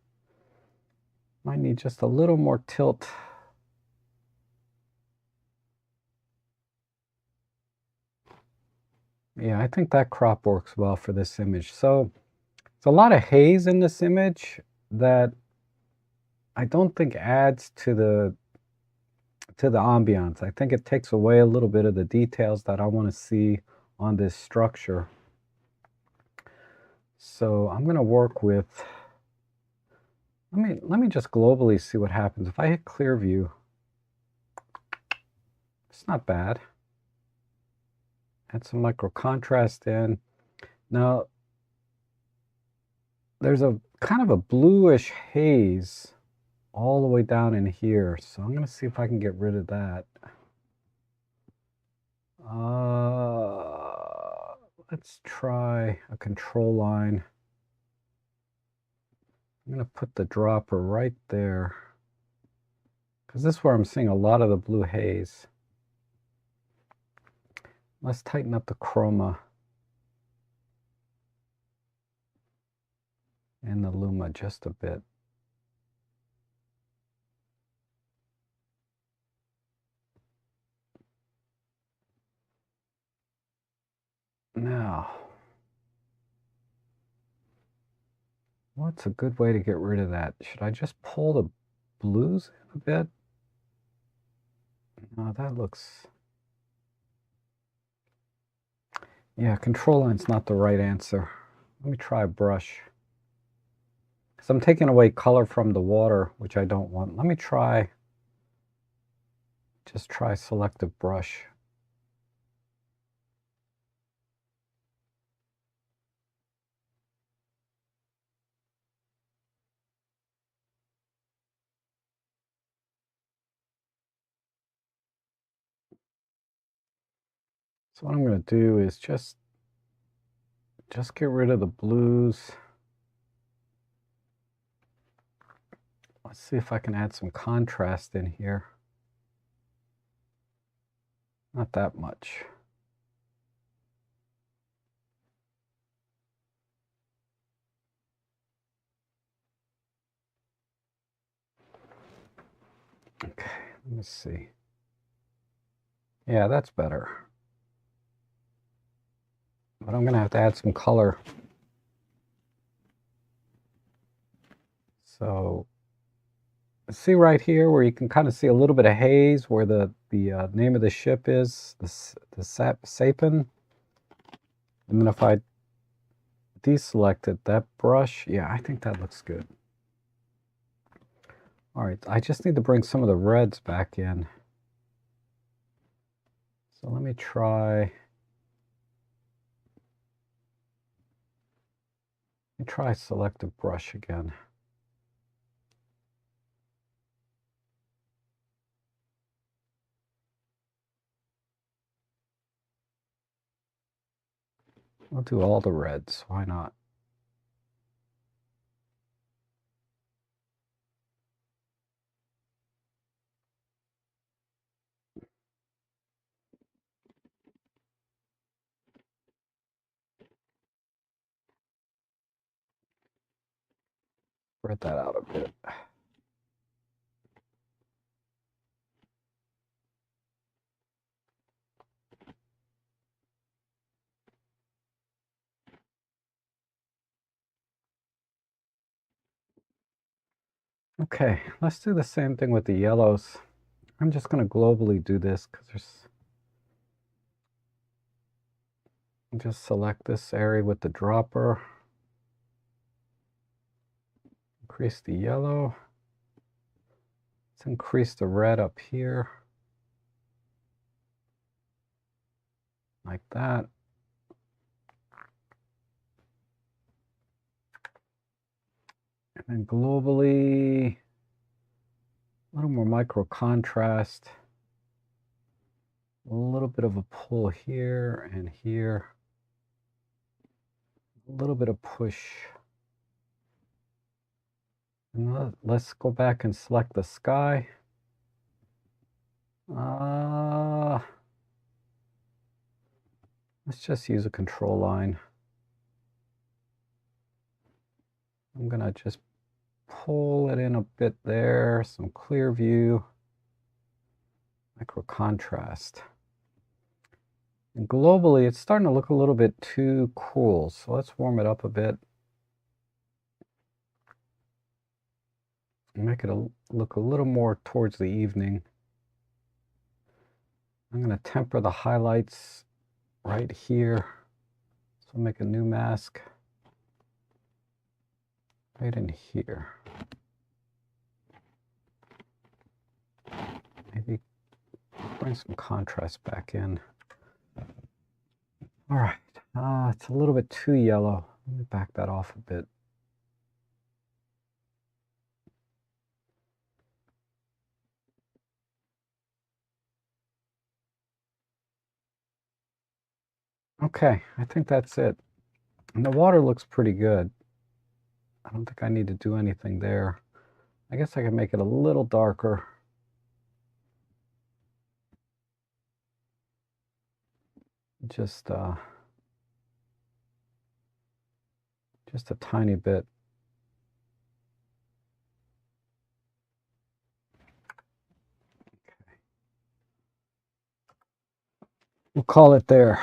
Might need just a little more tilt. Yeah, I think that crop works well for this image. So it's a lot of haze in this image that I don't think adds to the ambiance. I think it takes away a little bit of the details that I want to see on this structure. So I'm going to work with, let me just globally see what happens. If I hit clear view, it's not bad. Add some micro contrast in. Now, there's a kind of a bluish haze all the way down in here. So I'm going to see if I can get rid of that. Let's try a control line. I'm going to put the dropper right there, because this is where I'm seeing a lot of the blue haze. Let's tighten up the chroma and the luma just a bit. Now, what's a good way to get rid of that? Should I just pull the blues in a bit? No, that looks... Yeah, control line's not the right answer. Let me try a brush. Because I'm taking away color from the water, which I don't want. Let me just try selective brush. So what I'm going to do is just get rid of the blues. Let's see if I can add some contrast in here. Not that much. Okay, let me see. Yeah, that's better. But I'm going to have to add some color. So, see right here where you can kind of see a little bit of haze where the name of the ship is, the Sapin. And then if I deselected that brush, yeah, I think that looks good. All right, I just need to bring some of the reds back in. So let me try selective brush again. I'll do all the reds, why not? Spread that out a bit. Okay, let's do the same thing with the yellows. I'm just going to globally do this because just select this area with the dropper. Increase the yellow. Let's increase the red up here. Like that. And then globally, a little more micro contrast. A little bit of a pull here and here. A little bit of push. And let's go back and select the sky. Let's just use a control line. I'm going to just pull it in a bit there, some clear view, micro contrast. And globally, it's starting to look a little bit too cool, so let's warm it up a bit. Make it look a little more towards the evening. I'm going to temper the highlights right here. So make a new mask right in here. Maybe bring some contrast back in. All right, it's a little bit too yellow. Let me back that off a bit. Okay, I think that's it. And the water looks pretty good. I don't think I need to do anything there. I guess I can make it a little darker. just a tiny bit. We'll call it there.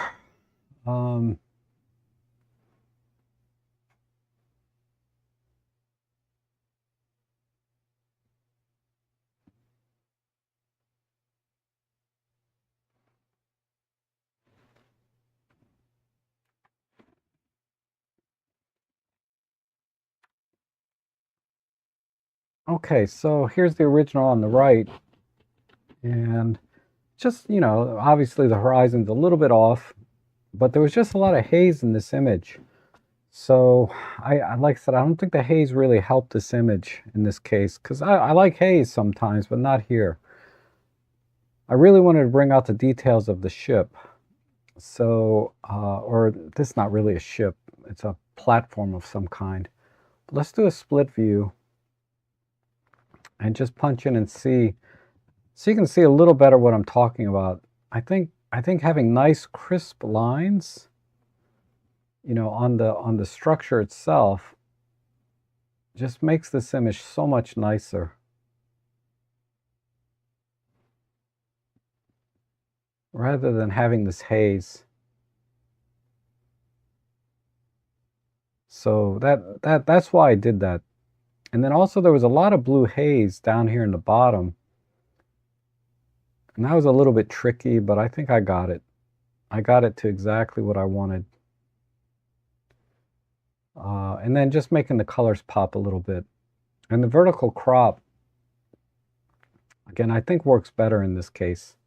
Okay, so here's the original on the right, and just, you know, obviously the horizon's a little bit off, but there was just a lot of haze in this image. So like I said, I don't think the haze really helped this image in this case, because I like haze sometimes, but not here. I really wanted to bring out the details of the ship. So, or this is not really a ship, it's a platform of some kind. Let's do a split view and just punch in and see, so you can see a little better what I'm talking about. I think having nice crisp lines, you know, on the structure itself just makes this image so much nicer, rather than having this haze. So that's why I did that. And then also there was a lot of blue haze down here in the bottom. And that was a little bit tricky, but I think I got it. I got it to exactly what I wanted. And then just making the colors pop a little bit. And the vertical crop, again, I think works better in this case.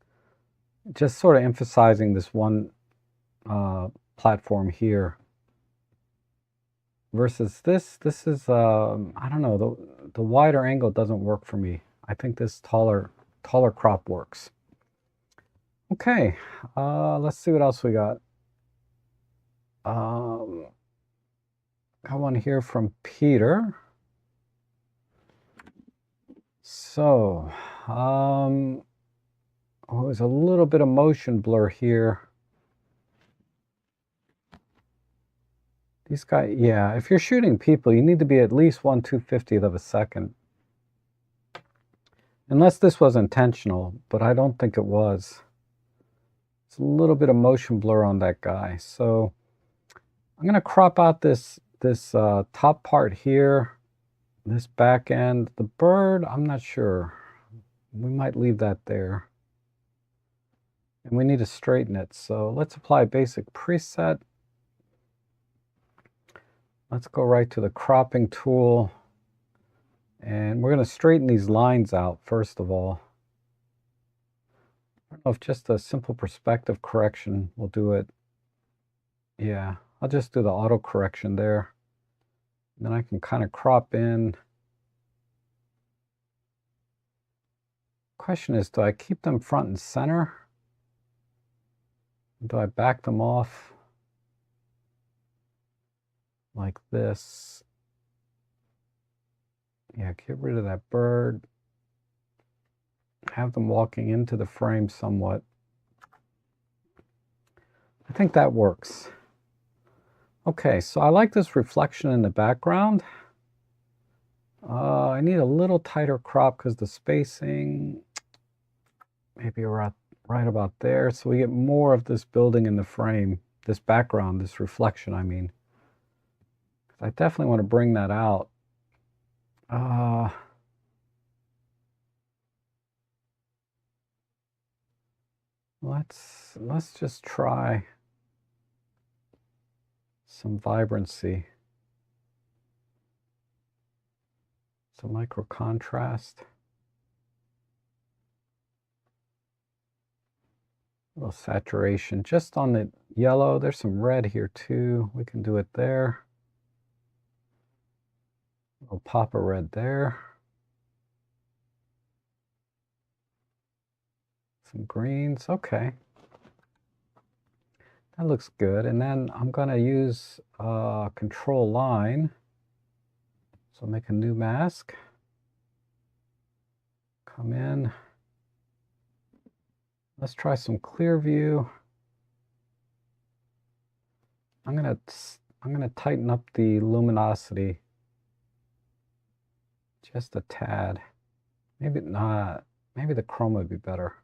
Just sort of emphasizing this one platform here. Versus this is, I don't know, the wider angle doesn't work for me. I think this taller crop works. Okay, let's see what else we got. Got one here from Peter. So, oh, there's a little bit of motion blur here. These guys, yeah, if you're shooting people, you need to be at least 1/250th of a second. Unless this was intentional, but I don't think it was. It's a little bit of motion blur on that guy. So I'm going to crop out this top part here, this back end. The bird, I'm not sure. We might leave that there. And we need to straighten it. So let's apply a basic preset. Let's go right to the cropping tool. And we're going to straighten these lines out first of all. I don't know if just a simple perspective correction will do it. Yeah, I'll just do the auto correction there. And then I can kind of crop in. Question is, do I keep them front and center? Do I back them off like this? Yeah, get rid of that bird. Have them walking into the frame somewhat. I think that works. Okay, so I like this reflection in the background. I need a little tighter crop because the spacing, maybe right about there, so we get more of this building in the frame, this background, this reflection, I mean. I definitely want to bring that out. Let's just try some vibrancy. Some micro contrast. A little saturation just on the yellow. There's some red here too. We can do it there. A little pop of red there. Some greens. Okay. That looks good. And then I'm going to use control line. So make a new mask. Come in. Let's try some clear view. I'm gonna tighten up the luminosity just a tad. Maybe not. Maybe the chroma would be better,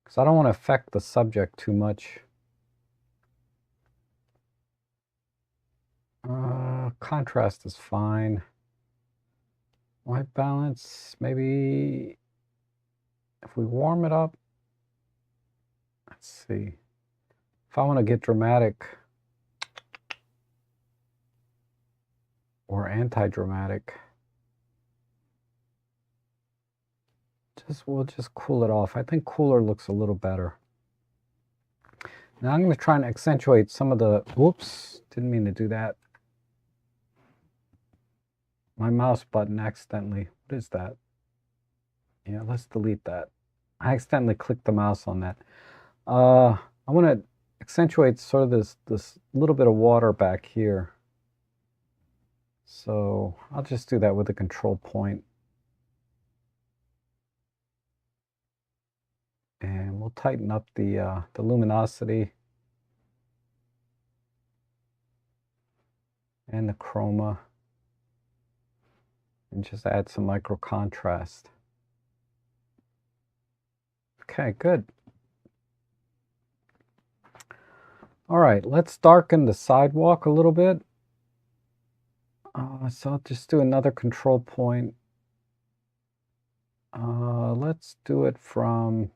because I don't want to affect the subject too much. Contrast is fine. White balance, maybe if we warm it up. Let's see. If I want to get dramatic or anti-dramatic, we'll just cool it off. I think cooler looks a little better. Now I'm going to try and accentuate some of the, whoops, didn't mean to do that. My mouse button accidentally, what is that? Yeah, let's delete that. I accidentally clicked the mouse on that. I want to accentuate sort of this little bit of water back here. So I'll just do that with a control point. And we'll tighten up the luminosity and the chroma, and just add some micro contrast. Okay, good. All right, let's darken the sidewalk a little bit. So I'll just do another control point. Let's do it from,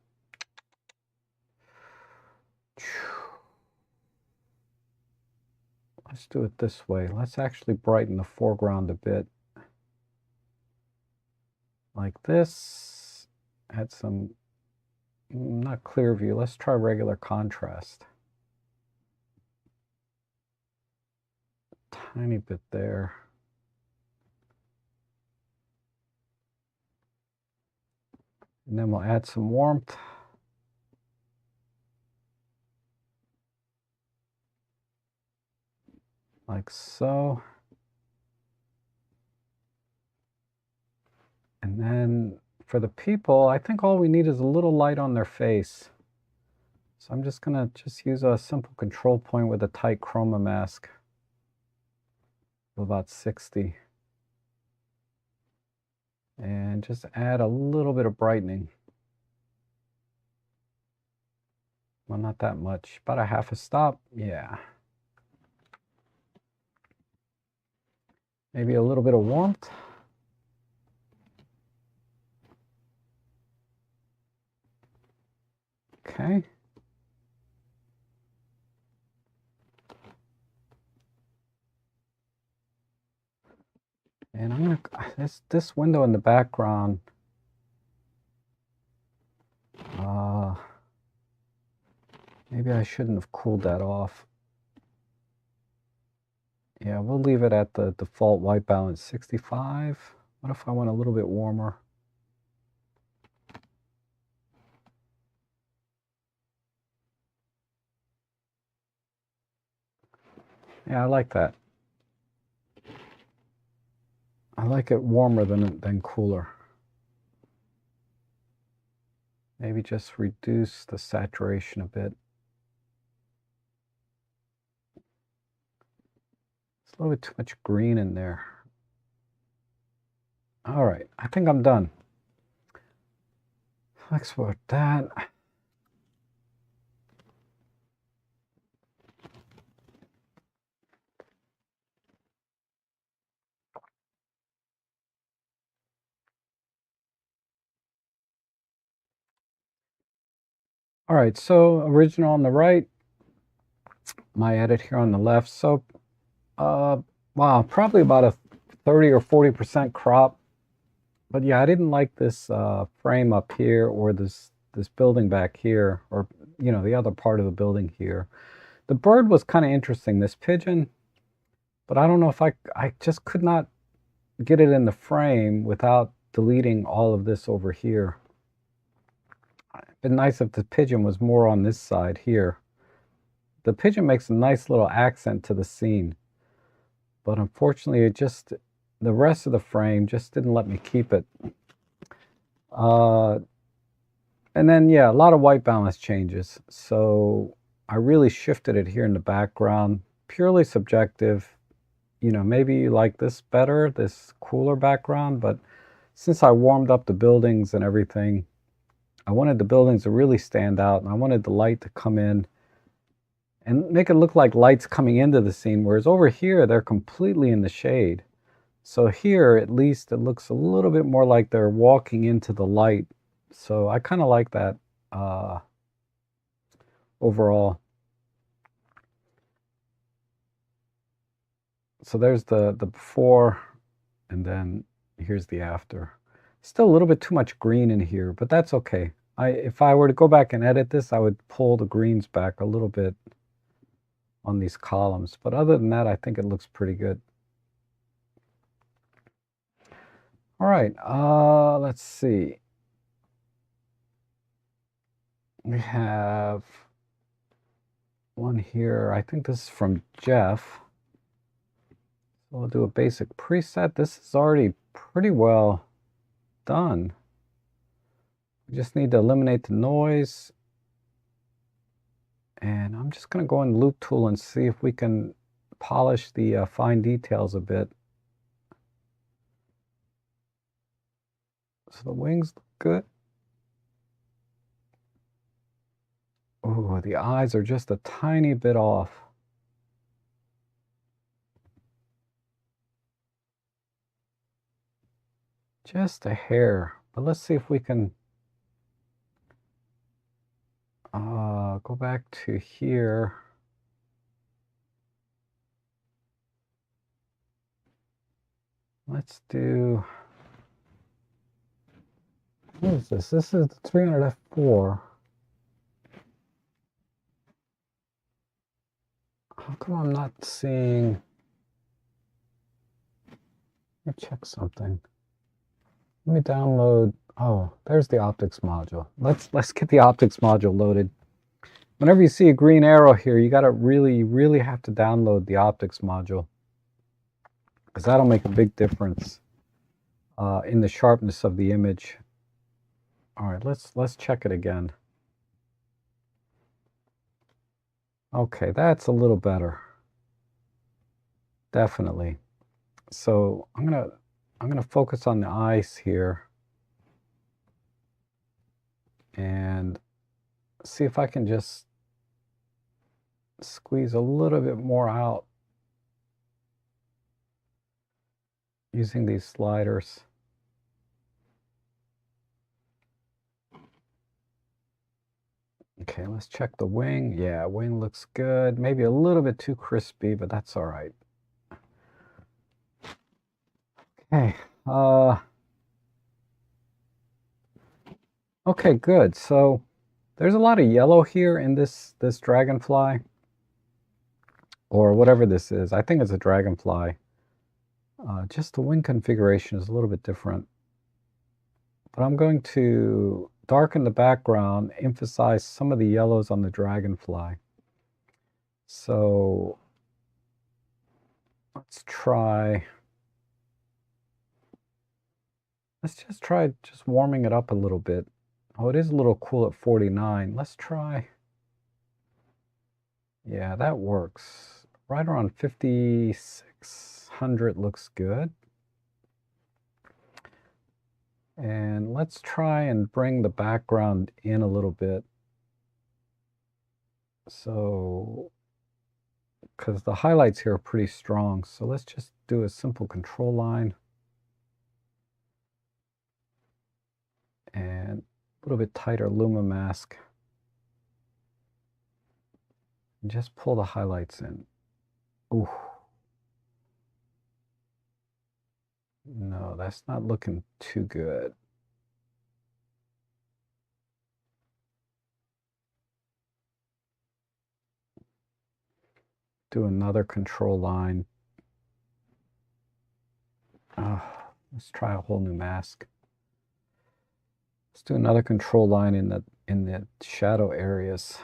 let's do it this way. Let's actually brighten the foreground a bit. Like this. Add some, not clear view. Let's try regular contrast. Tiny bit there. And then we'll add some warmth. Like so. And then for the people, I think all we need is a little light on their face. So I'm just gonna use a simple control point with a tight chroma mask of about 60. And just add a little bit of brightening. Well, not that much, about a half a stop, yeah. Maybe a little bit of warmth. Okay. And I'm gonna, this window in the background, maybe I shouldn't have cooled that off. Yeah, we'll leave it at the default white balance 65. What if I want a little bit warmer? Yeah, I like that. I like it warmer than cooler. Maybe just reduce the saturation a bit. It's a little bit too much green in there. All right, I think I'm done. Export that. All right, so original on the right, my edit here on the left. So, wow, probably about a 30 or 40% crop. But yeah, I didn't like this frame up here, or this building back here, or the other part of the building here. The bird was kind of interesting, this pigeon, but I don't know if I just could not get it in the frame without deleting all of this over here. It'd been nice if the pigeon was more on this side here. The pigeon makes a nice little accent to the scene, but unfortunately the rest of the frame just didn't let me keep it. And then, yeah, a lot of white balance changes. So I really shifted it here in the background, purely subjective. You know, maybe you like this better, this cooler background, but since I warmed up the buildings and everything, I wanted the buildings to really stand out, and I wanted the light to come in and make it look like light's coming into the scene, whereas over here, they're completely in the shade. So here, at least, it looks a little bit more like they're walking into the light. So I kind of like that overall. So there's the before, and then here's the after. Still a little bit too much green in here, but that's okay. If I were to go back and edit this, I would pull the greens back a little bit on these columns. But other than that, I think it looks pretty good. All right, let's see. We have one here. I think this is from Jeff. So we'll do a basic preset. This is already pretty well done. We just need to eliminate the noise. And I'm just going to go in Loop Tool and see if we can polish the fine details a bit. So the wings look good. Oh, the eyes are just a tiny bit off. Just a hair. But let's see if we can go back to here. Let's do, what is this? This is the 300 f4. How come I'm not seeing? Let me check something. Let me download. Oh, there's the optics module. Let's get the optics module loaded. Whenever you see a green arrow here, you got to really have to download the optics module, because that'll make a big difference in the sharpness of the image. All right, let's check it again. Okay, that's a little better. Definitely. So I'm gonna focus on the eyes here and see if I can just squeeze a little bit more out using these sliders. Okay, let's check the wing. Yeah, wing looks good. Maybe a little bit too crispy, but that's all right. Okay. Okay, good. So there's a lot of yellow here in this dragonfly, or whatever this is. I think it's a dragonfly. Just the wing configuration is a little bit different. But I'm going to darken the background, emphasize some of the yellows on the dragonfly. So let's just try warming it up a little bit. Oh, it is a little cool at 49. Let's try. Yeah, that works. Right around 5600 looks good. And let's try and bring the background in a little bit. So, because the highlights here are pretty strong. So let's just do a simple control line. And a little bit tighter Luma mask. And just pull the highlights in. Ooh. No, that's not looking too good. Do another control line. Let's try a whole new mask. Let's do another control line in the shadow areas.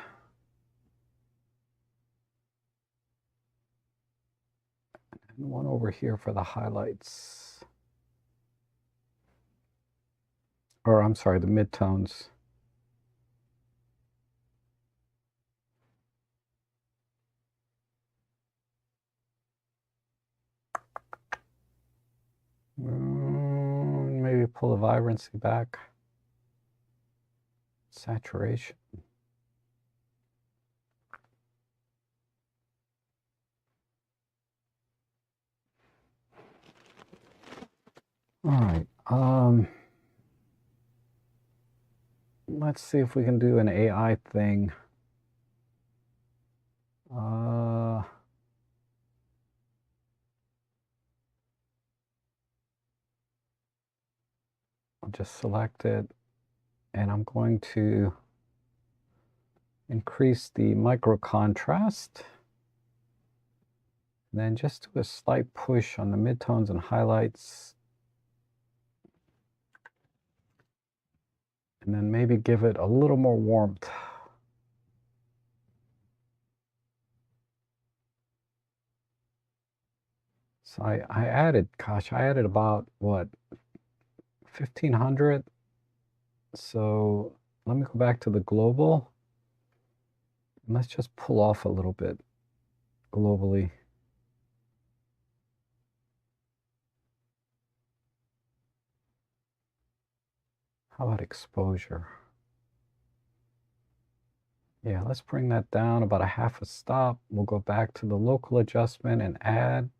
And one over here for the highlights. Or I'm sorry, the midtones. pull the vibrancy back. Saturation. All right. Let's see if we can do an AI thing. I'll just select it, and I'm going to increase the micro contrast, and then just do a slight push on the midtones and highlights, and then maybe give it a little more warmth. So I added, gosh, I added about, what, 1500. So let me go back to the global. And let's just pull off a little bit globally. How about exposure? Yeah, let's bring that down about a half a stop. We'll go back to the local adjustment and add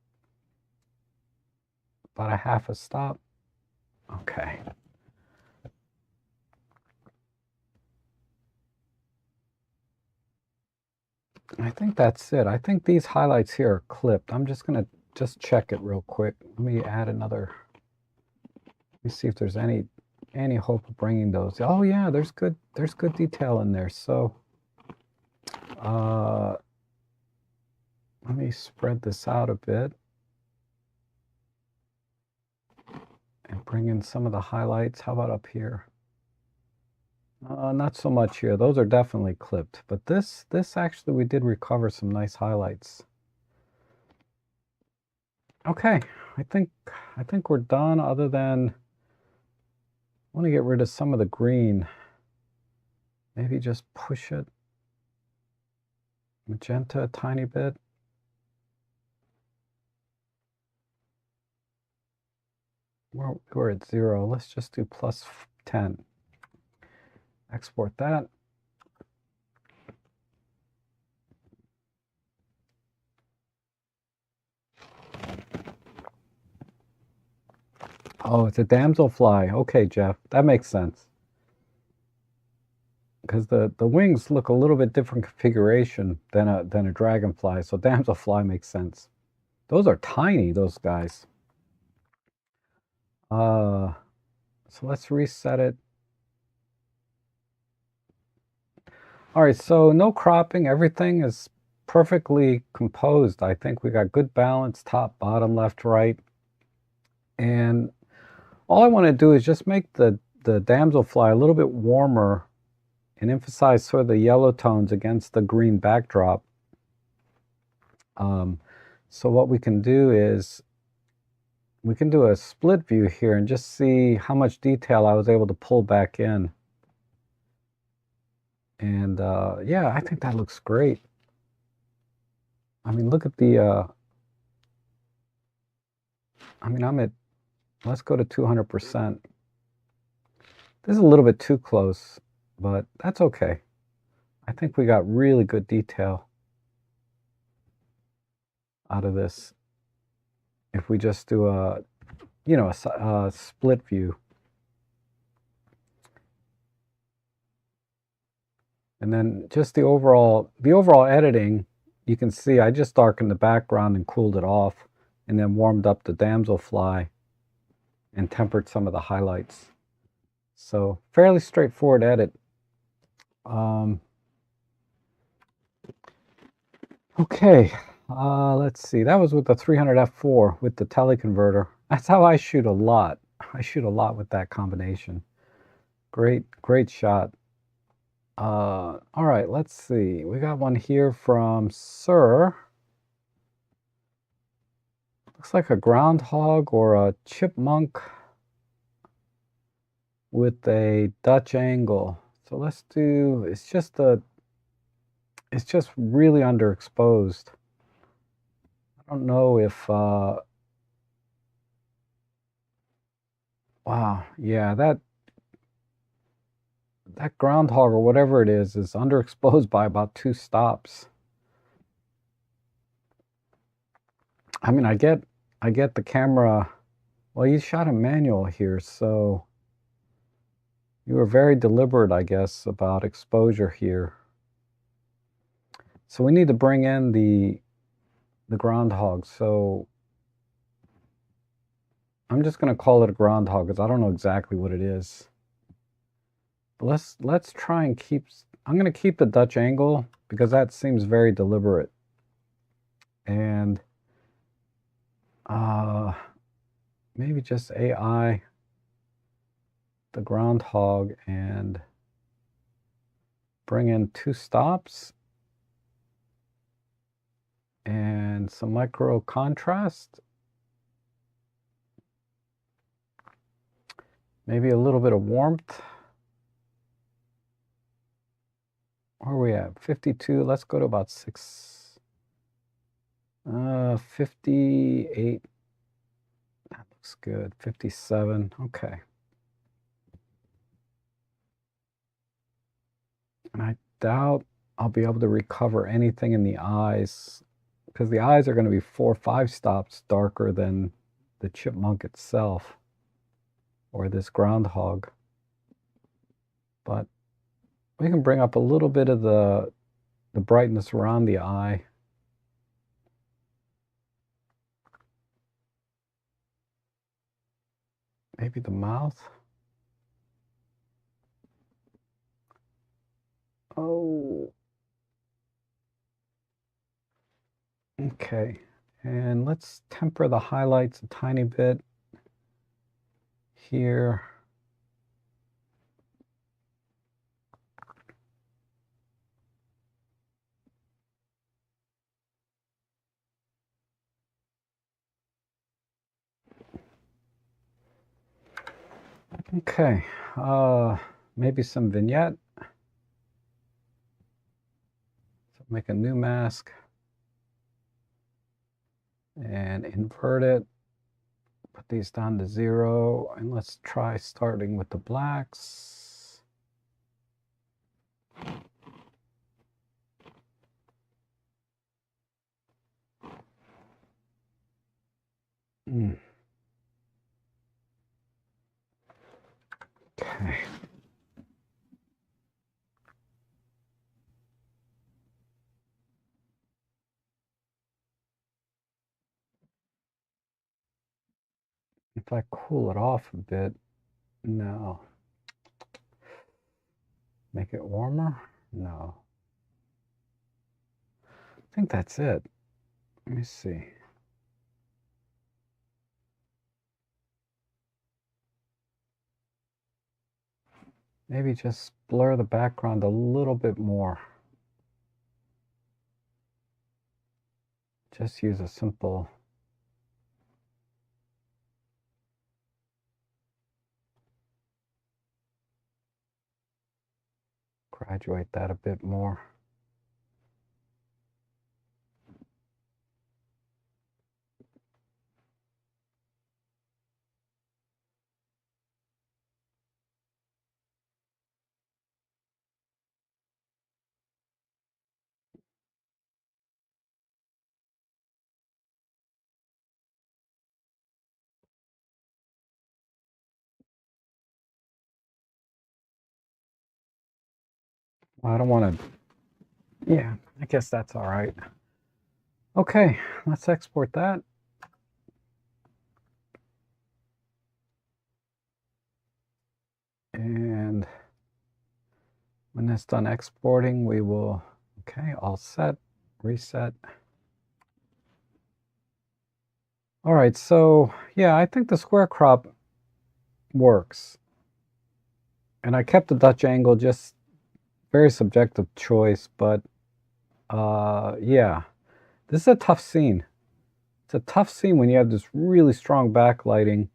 about a half a stop. Okay. I think that's it. I think these highlights here are clipped. I'm just going to just check it real quick. Let me add another. Let me see if there's any hope of bringing those. Oh yeah, there's good detail in there. So let me spread this out a bit and bring in some of the highlights. How about up here? Not so much here. Those are definitely clipped, but this actually we did recover some nice highlights. Okay, I think we're done, other than I want to get rid of some of the green. Maybe just push it magenta a tiny bit. We're at 0. Let's just do plus 10. Export that. Oh, it's a damselfly. Okay, Jeff, that makes sense. Because the wings look a little bit different configuration than a dragonfly, so damselfly makes sense. Those are tiny, those guys. So let's reset it. All right, so no cropping. Everything is perfectly composed. I think we got good balance, top, bottom, left, right. And all I want to do is just make the damselfly a little bit warmer and emphasize sort of the yellow tones against the green backdrop. So what we can do is we can do a split view here and just see how much detail I was able to pull back in. And yeah, I think that looks great. I mean, look at the, I mean, I'm at, let's go to 200%. This is a little bit too close, but that's okay. I think we got really good detail out of this if we just do a, you know, a split view. And then just the overall editing, you can see I just darkened the background and cooled it off, and then warmed up the damselfly and tempered some of the highlights. So fairly straightforward edit. Okay, let's see. That was with the 300 f4 with the teleconverter. That's how I shoot a lot. I shoot a lot with that combination. Great shot. All right, let's see. We got one here from Sir. Looks like a groundhog or a chipmunk with a Dutch angle. So let's do, it's just really underexposed. I don't know if, oh, Wow, yeah, that groundhog or whatever it is underexposed by about 2 stops. I mean, I get the camera. Well, you shot a manual here, so you were very deliberate, I guess, about exposure here. So we need to bring in the groundhog. So I'm just going to call it a groundhog because I don't know exactly what it is. But let's try and keep. I'm going to keep the Dutch angle because that seems very deliberate. And maybe just AI the groundhog and bring in 2 stops and some micro contrast. Maybe a little bit of warmth. Where are we at? 52. Let's go to about 6. 58. That looks good. 57. Okay. And I doubt I'll be able to recover anything in the eyes because the eyes are going to be 4 or 5 stops darker than the chipmunk itself or this groundhog. But we can bring up a little bit of the brightness around the eye. Maybe the mouth. Oh. Okay. And let's temper the highlights a tiny bit here. Okay. Maybe some vignette. So make a new mask and invert it. Put these down to 0, and let's try starting with the blacks. Okay. If I cool it off a bit, no. Make it warmer? No. I think that's it. Let me see. Maybe just blur the background a little bit more. Just use a simple graduate that a bit more. I don't want to, yeah, I guess that's all right. Okay, let's export that. And when it's done exporting, we will, okay, all set, reset. All right, so yeah, I think the square crop works. And I kept the Dutch angle, just very subjective choice, but yeah, this is a tough scene. It's a tough scene when you have this really strong backlighting,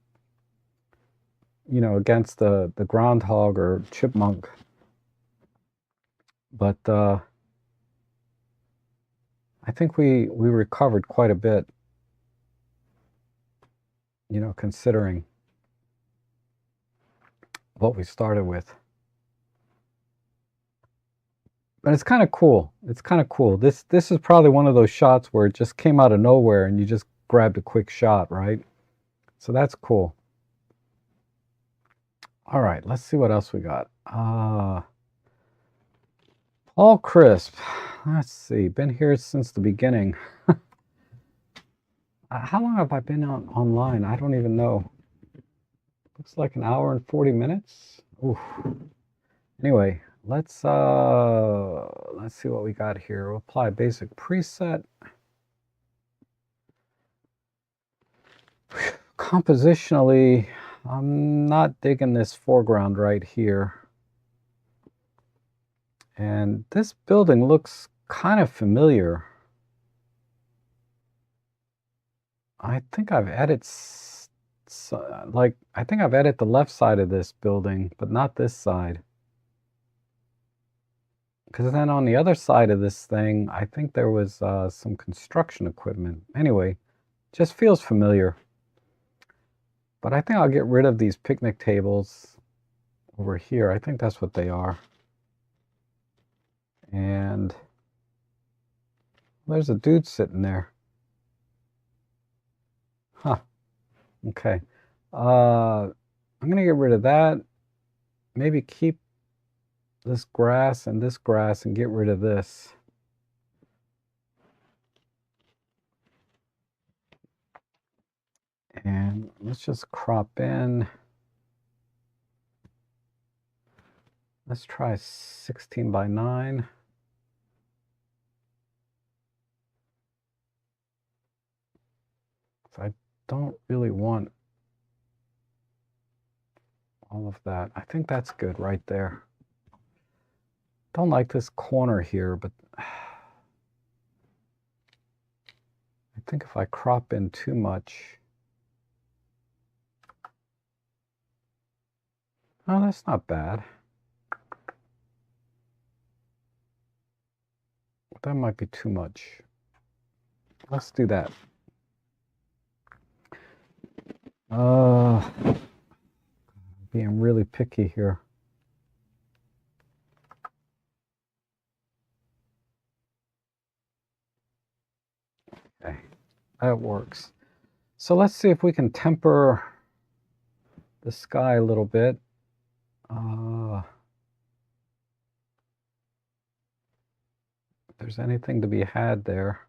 you know, against the groundhog or chipmunk. But I think we recovered quite a bit, you know, considering. what we started with. But it's kind of cool. It's kind of cool. This is probably one of those shots where it just came out of nowhere and you just grabbed a quick shot, right? So that's cool. All right, let's see what else we got. Paul Crisp. Let's see. Been here since the beginning. How long have I been online? I don't even know. Looks like an hour and 40 minutes. Oof. Anyway, let's see what we got here. We'll apply basic preset. Compositionally, I'm not digging this foreground right here. And this building looks kind of familiar. I think I've edited the left side of this building, but not this side. Because then on the other side of this thing, I think there was some construction equipment. Anyway, just feels familiar. But I think I'll get rid of these picnic tables over here. I think that's what they are. And there's a dude sitting there. Huh. Okay. I'm going to get rid of that. Maybe keep this grass and get rid of this. And let's just crop in. Let's try 16 by 9. So I don't really want all of that. I think that's good right there. Don't like this corner here, but I think if I crop in too much. Oh, that's not bad. That might be too much. Let's do that. Being really picky here. Okay, that works. So let's see if we can temper the sky a little bit. If there's anything to be had there.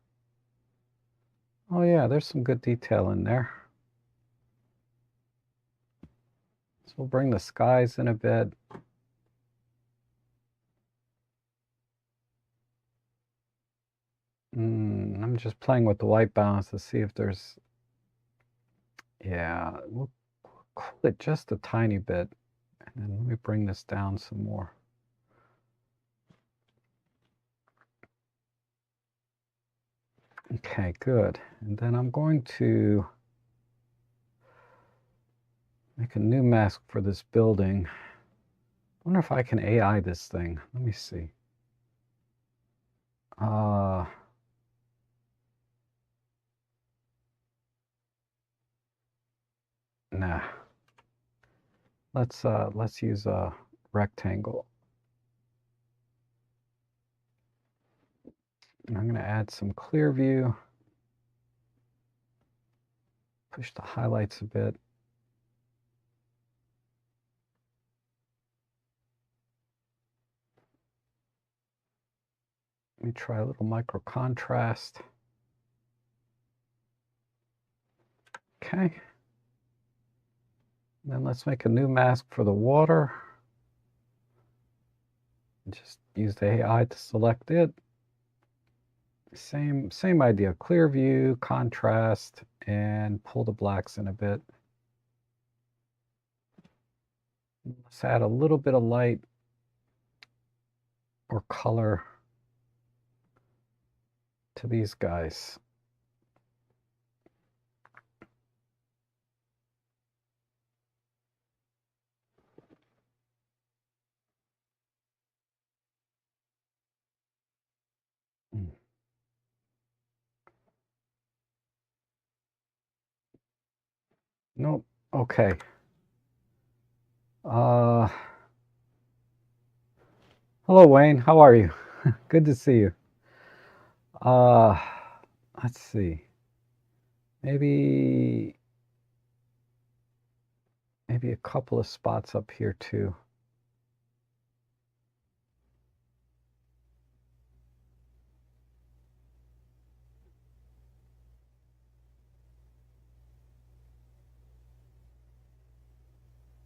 Oh yeah, there's some good detail in there. So we'll bring the skies in a bit. I'm just playing with the white balance to see if there's, yeah, we'll cool it just a tiny bit. And then let me bring this down some more. Okay, good. And then I'm going to make a new mask for this building. I wonder if I can AI this thing. Let me see. Nah. Let's use a rectangle. And I'm going to add some clear view. Push the highlights a bit. Let me try a little micro contrast. Okay. Then let's make a new mask for the water. Just use the AI to select it. Same idea. Clear view, contrast, and pull the blacks in a bit. Let's add a little bit of light or color to these guys. Nope. Okay. Uh, hello, Wayne. How are you? Good to see you. Uh, let's see. Maybe a couple of spots up here too.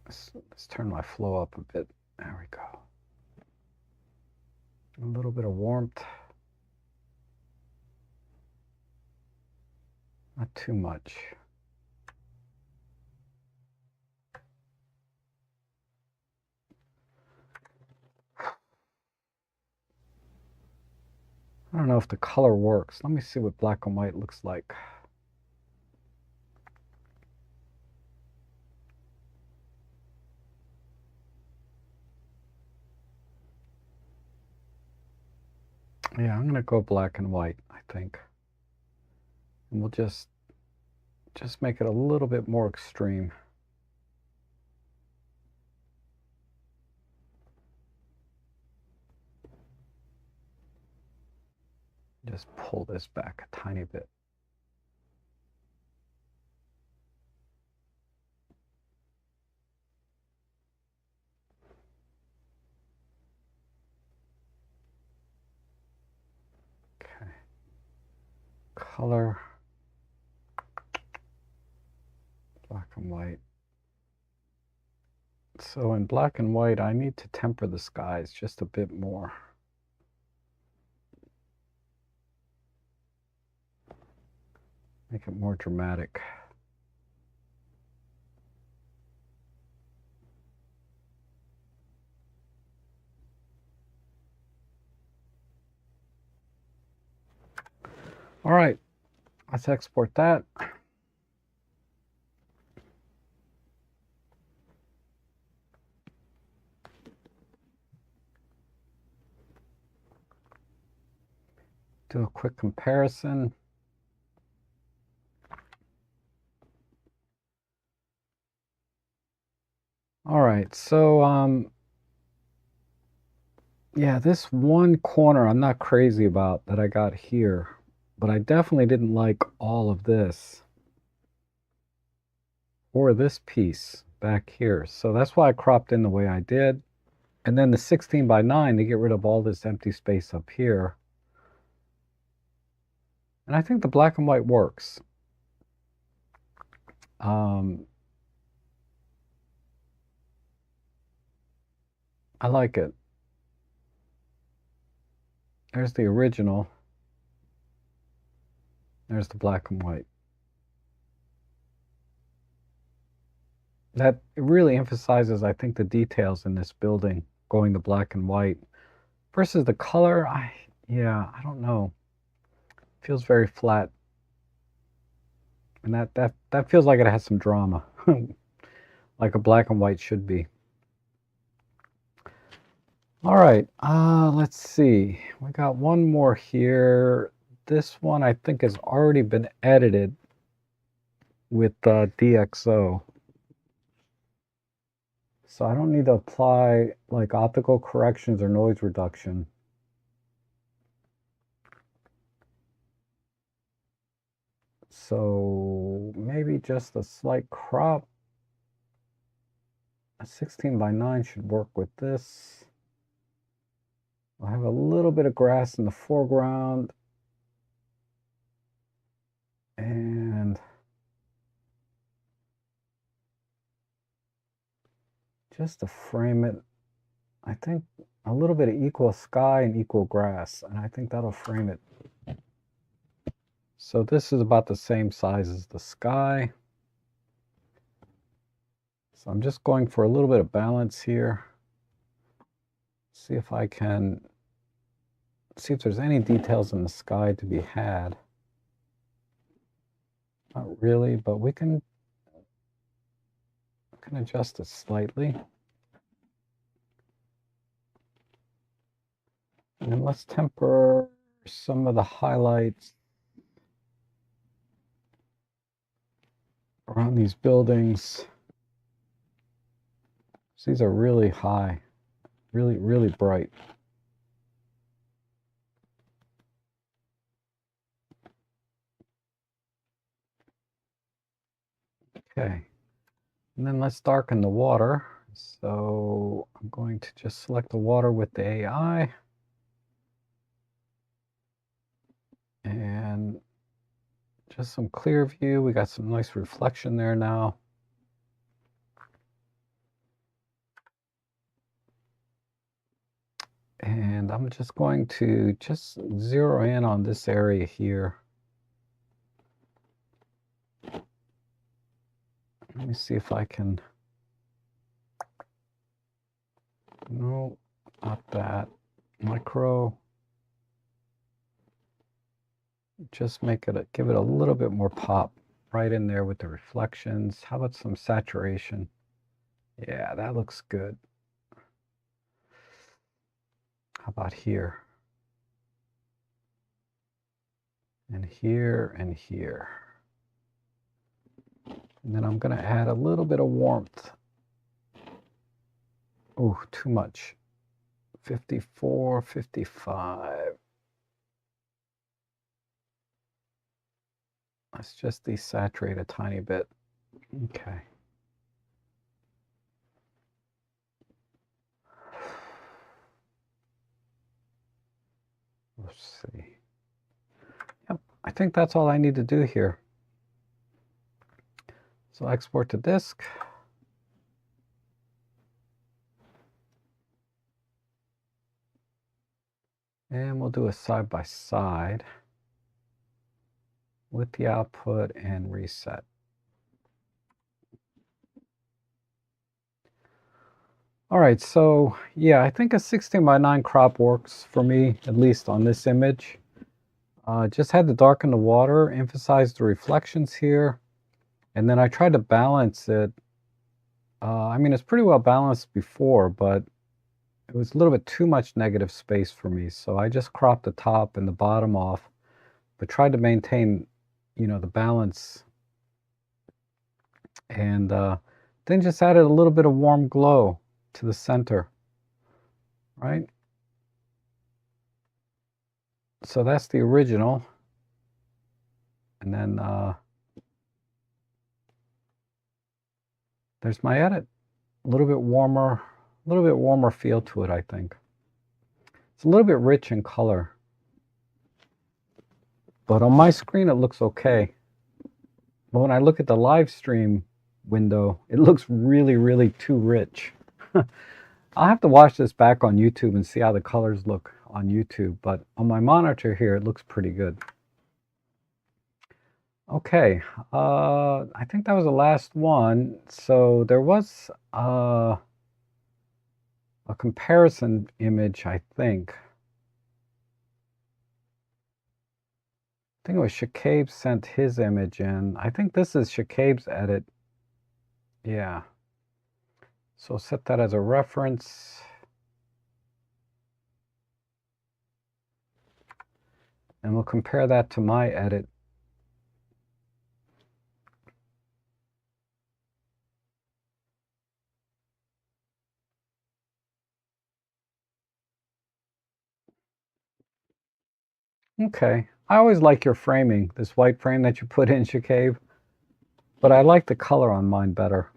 Let's turn my flow up a bit. There we go. A little bit of warmth. Not too much. I don't know if the color works. Let me see what black and white looks like. Yeah, I'm gonna go black and white, I think. And we'll just make it a little bit more extreme. Just pull this back a tiny bit. Okay. Color. Black and white. So in black and white, I need to temper the skies just a bit more. Make it more dramatic. All right, let's export that. Do a quick comparison. All right, so yeah, this one corner I'm not crazy about that I got here, but I definitely didn't like all of this or this piece back here. So that's why I cropped in the way I did. And then the 16:9 to get rid of all this empty space up here. And I think the black and white works. I like it. There's the original. There's the black and white. That really emphasizes, I think, the details in this building, going to black and white. Versus the color, yeah, I don't know. Feels very flat. And that feels like it has some drama. Like a black and white should be. All right, let's see. We got one more here. This one I think has already been edited with DxO. So I don't need to apply like optical corrections or noise reduction. So maybe just a slight crop. A 16:9 should work with this. I'll have a little bit of grass in the foreground. And just to frame it, I think a little bit of equal sky and equal grass, and I think that'll frame it. So this is about the same size as the sky. So I'm just going for a little bit of balance here. See if I can see if there's any details in the sky to be had. Not really, but we can adjust it slightly. And then let's temper some of the highlights around these buildings. These are really high, really, really bright. Okay, and then let's darken the water. So I'm going to just select the water with the AI. And just some clear view. We got some nice reflection there now. And I'm just going to just zero in on this area here. Let me see if I can, no, not that. Micro, just make it, give it a little bit more pop right in there with the reflections. How about some saturation? Yeah, that looks good. How about here? And here and here. And then I'm going to add a little bit of warmth. Oh, too much. 54, 55. Let's just desaturate a tiny bit. Okay. Let's see. Yep, I think that's all I need to do here. So export to disk. And we'll do a side-by-side with the output and reset. All right, so yeah, I think a 16:9 crop works for me, at least on this image. Just had to darken the water, emphasize the reflections here, and then I tried to balance it. I mean, it's pretty well balanced before, but it was a little bit too much negative space for me. So I just cropped the top and the bottom off, but tried to maintain, you know, the balance. And then just added a little bit of warm glow to the center, right? So that's the original. And then there's my edit. A little bit warmer feel to it, I think. It's a little bit rich in color. But on my screen, it looks okay. But when I look at the live stream window, it looks really, really too rich. I'll have to watch this back on YouTube and see how the colors look on YouTube. But on my monitor here, it looks pretty good. Okay, I think that was the last one. So there was a comparison image, I think. I think it was Shakab sent his image in. I think this is Shakab's edit. Yeah. So set that as a reference. And we'll compare that to my edit. Okay. I always like your framing, this white frame that you put in, Shakab. But I like the color on mine better.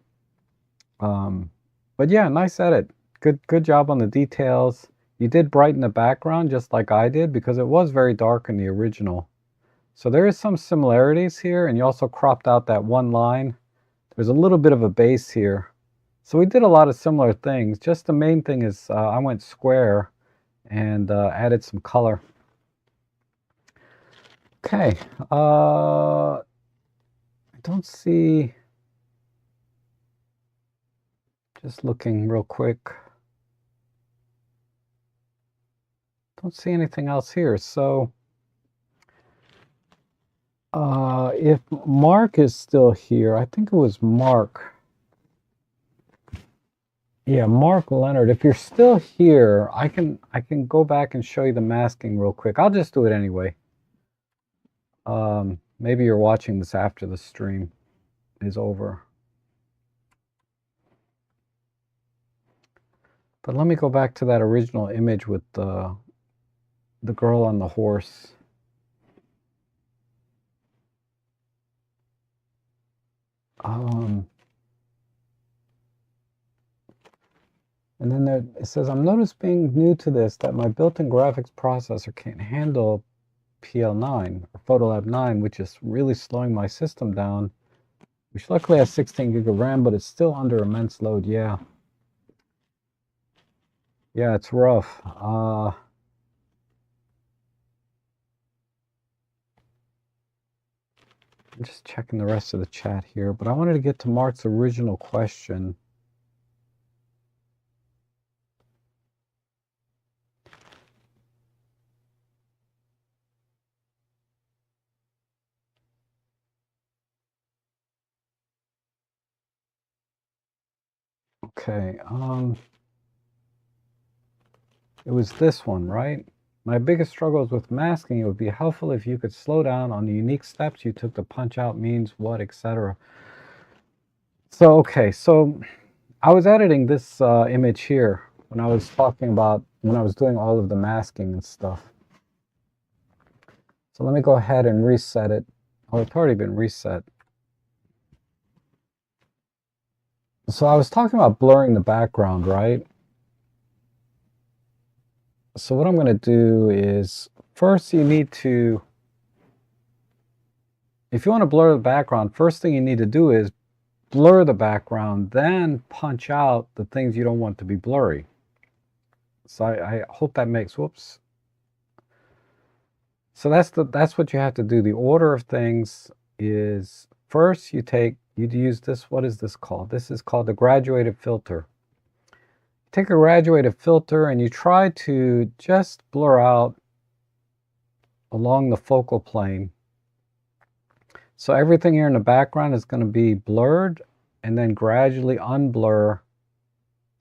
But yeah, nice edit. Good job on the details. You did brighten the background just like I did because it was very dark in the original. So there is some similarities here, and you also cropped out that one line. There's a little bit of a base here. So we did a lot of similar things. Just the main thing is I went square and added some color. Okay. I don't see... Just looking real quick. Don't see anything else here. So if Mark is still here, I think it was Mark. Yeah, Mark Leonard. If you're still here, I can go back and show you the masking real quick. I'll just do it anyway. Maybe you're watching this after the stream is over. But let me go back to that original image with the girl on the horse. And then there, it says, I'm noticing being new to this that my built-in graphics processor can't handle PL9 or Photolab 9, which is really slowing my system down, which luckily has 16 gig of RAM, but it's still under immense load. Yeah, it's rough. I'm just checking the rest of the chat here, but I wanted to get to Mark's original question. Okay, it was this one, right? My biggest struggle is with masking. It would be helpful if you could slow down on the unique steps you took to punch out means what, etc. So, okay, so I was editing this image here when I was talking about when I was doing all of the masking and stuff. So let me go ahead and reset it. Oh, it's already been reset. So I was talking about blurring the background, right? So what I'm going to do is, first you need to, if you want to blur the background, first thing you need to do is blur the background, then punch out the things you don't want to be blurry. So I hope that makes, whoops. So that's what you have to do. The order of things is, first you use this, what is this called? This is called the graduated filter. Take a graduated filter and you try to just blur out along the focal plane. So everything here in the background is going to be blurred and then gradually unblur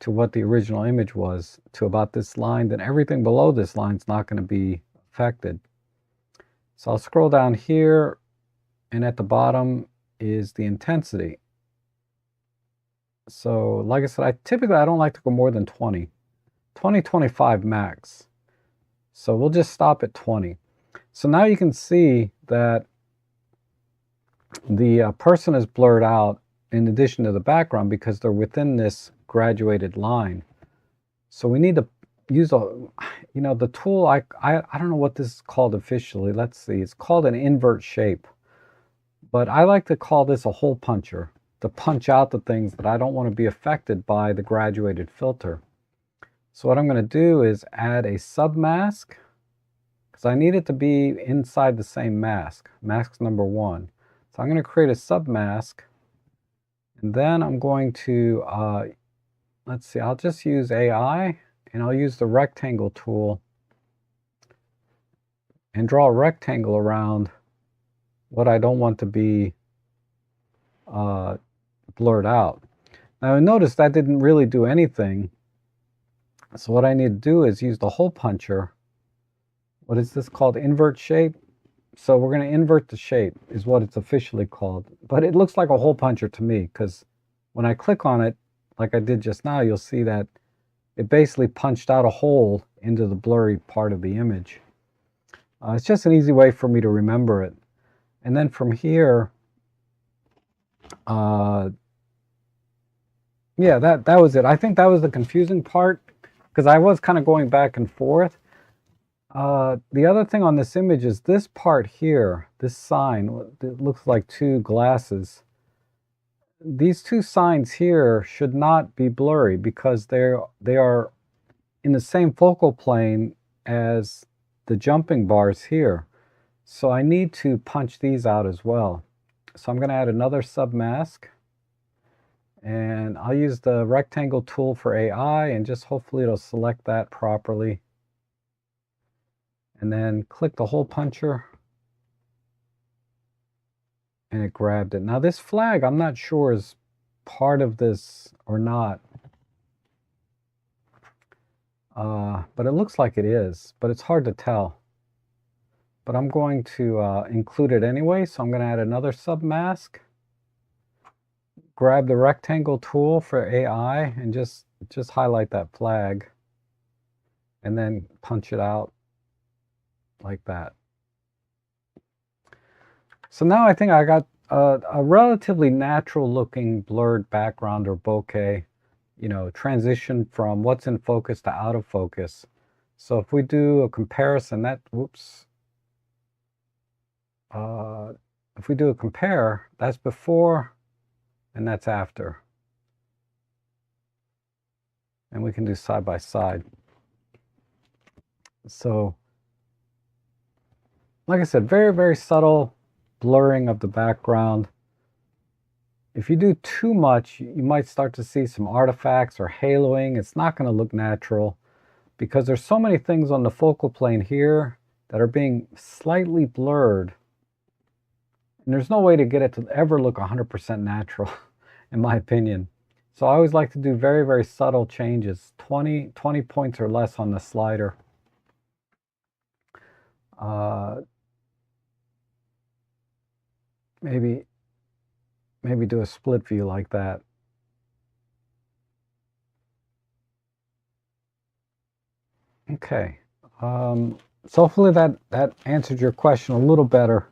to what the original image was, to about this line. Then everything below this line is not going to be affected. So I'll scroll down here, and at the bottom is the intensity. So like I said, typically I don't like to go more than 20, 25 max. So we'll just stop at 20. So now you can see that the person is blurred out in addition to the background because they're within this graduated line. So we need to use the tool. I don't know what this is called officially. Let's see. It's called an invert shape, but I like to call this a hole puncher, to punch out the things that I don't want to be affected by the graduated filter. So what I'm going to do is add a submask, because I need it to be inside the same mask, mask number 1. So I'm going to create a submask, and then I'm going to, let's see, I'll just use AI, and I'll use the rectangle tool and draw a rectangle around what I don't want to be blurred out. Now notice that didn't really do anything. So what I need to do is use the hole puncher. What is this called? Invert shape. So we're going to invert the shape is what it's officially called. But it looks like a hole puncher to me, because when I click on it, like I did just now, you'll see that it basically punched out a hole into the blurry part of the image. It's just an easy way for me to remember it. And then from here, yeah, that was it. I think that was the confusing part, because I was kind of going back and forth. The other thing on this image is this part here, this sign, it looks like 2 glasses. These 2 signs here should not be blurry because they are in the same focal plane as the jumping bars here. So I need to punch these out as well. So I'm going to add another submask, and I'll use the rectangle tool for AI, and just hopefully it'll select that properly. And then click the hole puncher, and it grabbed it. Now this flag, I'm not sure is part of this or not. But it looks like it is, but it's hard to tell. But I'm going to include it anyway, so I'm going to add another submask, grab the rectangle tool for AI and just highlight that flag and then punch it out like that. So now I think I got a relatively natural looking blurred background or bokeh, you know, transition from what's in focus to out of focus. So if we do a comparison, if we do a compare, that's before and that's after. And we can do side by side. So, like I said, very, very subtle blurring of the background. If you do too much, you might start to see some artifacts or haloing. It's not going to look natural because there's so many things on the focal plane here that are being slightly blurred. And there's no way to get it to ever look 100% natural, in my opinion. So I always like to do very, very subtle changes, 20 points or less on the slider. Maybe do a split view like that. Okay. So hopefully that answered your question a little better.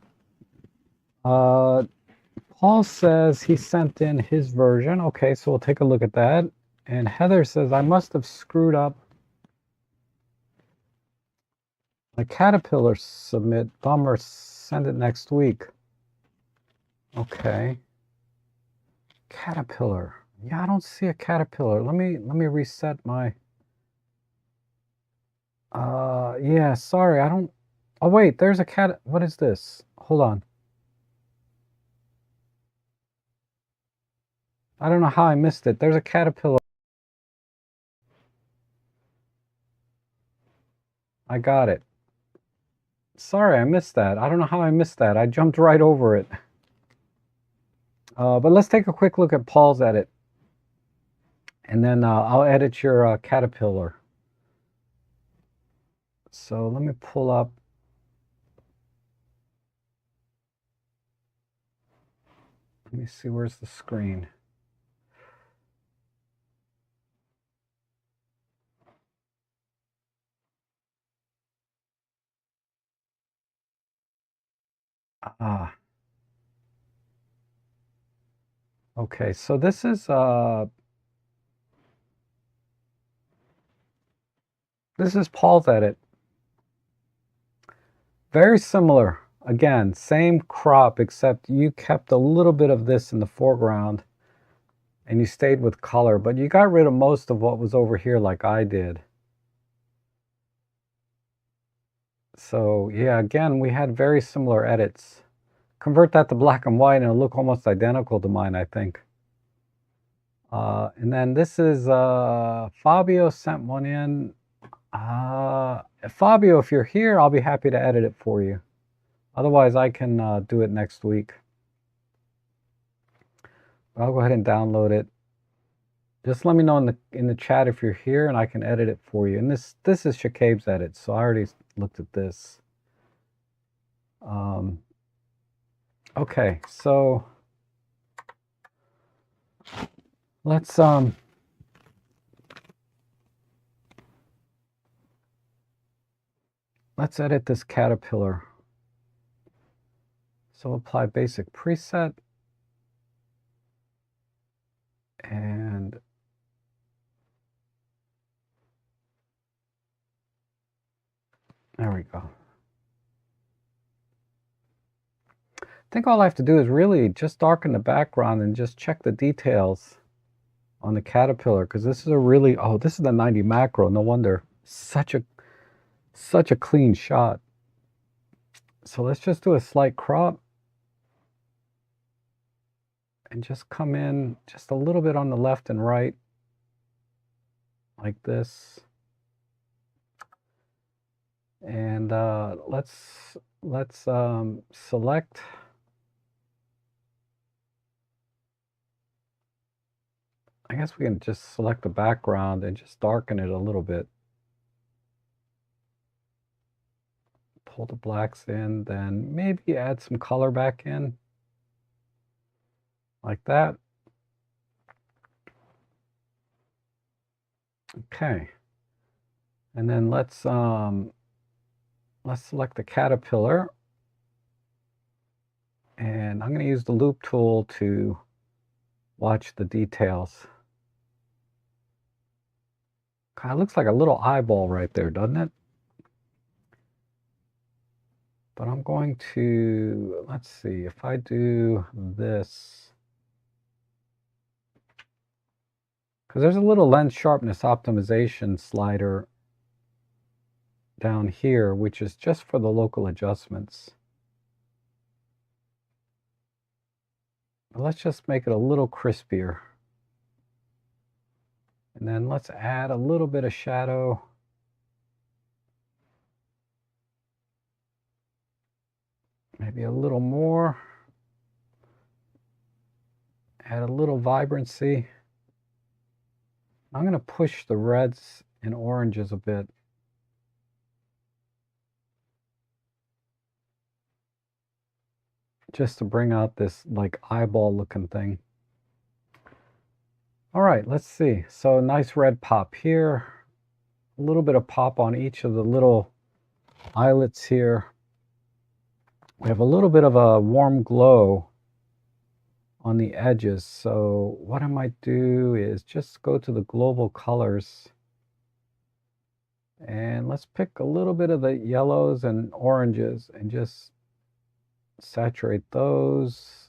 Paul says he sent in his version. Okay, so we'll take a look at that. And Heather says, I must have screwed up my caterpillar submit. Bummer, send it next week. Okay. Caterpillar. Yeah, I don't see a caterpillar. Let me reset my yeah, sorry, I don't. Oh wait, there's a cat. What is this? Hold on. I don't know how I missed it. There's a caterpillar. I got it. Sorry, I missed that. I don't know how I missed that. I jumped right over it. But let's take a quick look at Paul's edit. And then I'll edit your caterpillar. So let me pull up. Let me see, where's the screen? Ah. Okay, so this is Paul's edit. Very similar. Again, same crop, except you kept a little bit of this in the foreground and you stayed with color, but you got rid of most of what was over here like I did. So yeah, again, we had very similar edits. Convert that to black and white and it'll look almost identical to mine, I think. And then this is Fabio sent one in. Fabio, if you're here, I'll be happy to edit it for you. Otherwise, I can do it next week. But I'll go ahead and download it. Just let me know in the chat if you're here, and I can edit it for you. And this is Shakab's edit, so I already looked at this. Okay, so let's edit this caterpillar. So apply basic preset. And there we go. I think all I have to do is really just darken the background and just check the details on the caterpillar, because this is a really, oh, this is the 90 macro. No wonder. Such a clean shot. So let's just do a slight crop and just come in just a little bit on the left and right like this. And let's select. I guess we can just select the background and just darken it a little bit. Pull the blacks in, then maybe add some color back in like that. Okay. And then let's select the caterpillar. And I'm going to use the loop tool to watch the details. Kind of looks like a little eyeball right there, doesn't it? But I'm going to, let's see, if I do this, because there's a little lens sharpness optimization slider down here, which is just for the local adjustments. But let's just make it a little crispier. And then let's add a little bit of shadow. Maybe a little more. Add a little vibrancy. I'm going to push the reds and oranges a bit. Just to bring out this like eyeball looking thing. All right, let's see. So nice red pop here. A little bit of pop on each of the little eyelets here. We have a little bit of a warm glow on the edges. So what I might do is just go to the global colors. And let's pick a little bit of the yellows and oranges and just saturate those.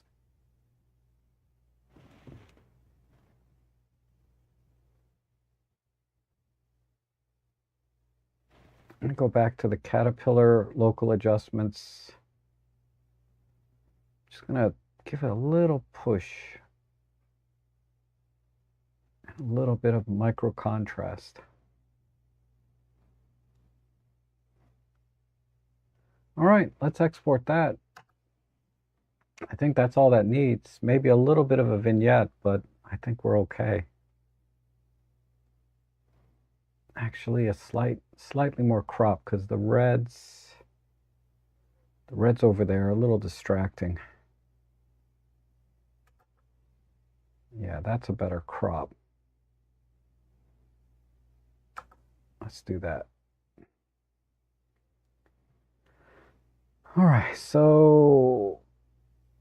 And go back to the caterpillar local adjustments. Just gonna give it a little push. A little bit of micro contrast. All right, let's export that. I think that's all that needs. Maybe a little bit of a vignette, but I think we're okay. Actually, a slightly more crop because the reds over there are a little distracting. Yeah, that's a better crop. Let's do that. All right, so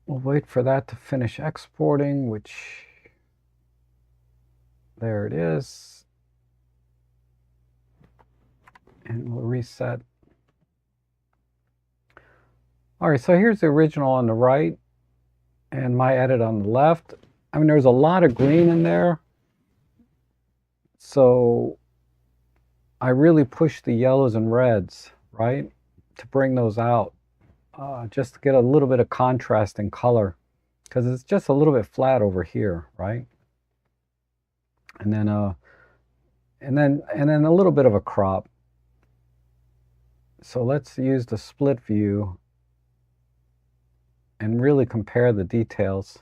we'll wait for that to finish exporting, which there it is. And we'll reset. All right, so here's the original on the right and my edit on the left. I mean, there's a lot of green in there. So I really pushed the yellows and reds, right, to bring those out, just to get a little bit of contrast in color, because it's just a little bit flat over here, right? And then a little bit of a crop. So let's use the split view and really compare the details.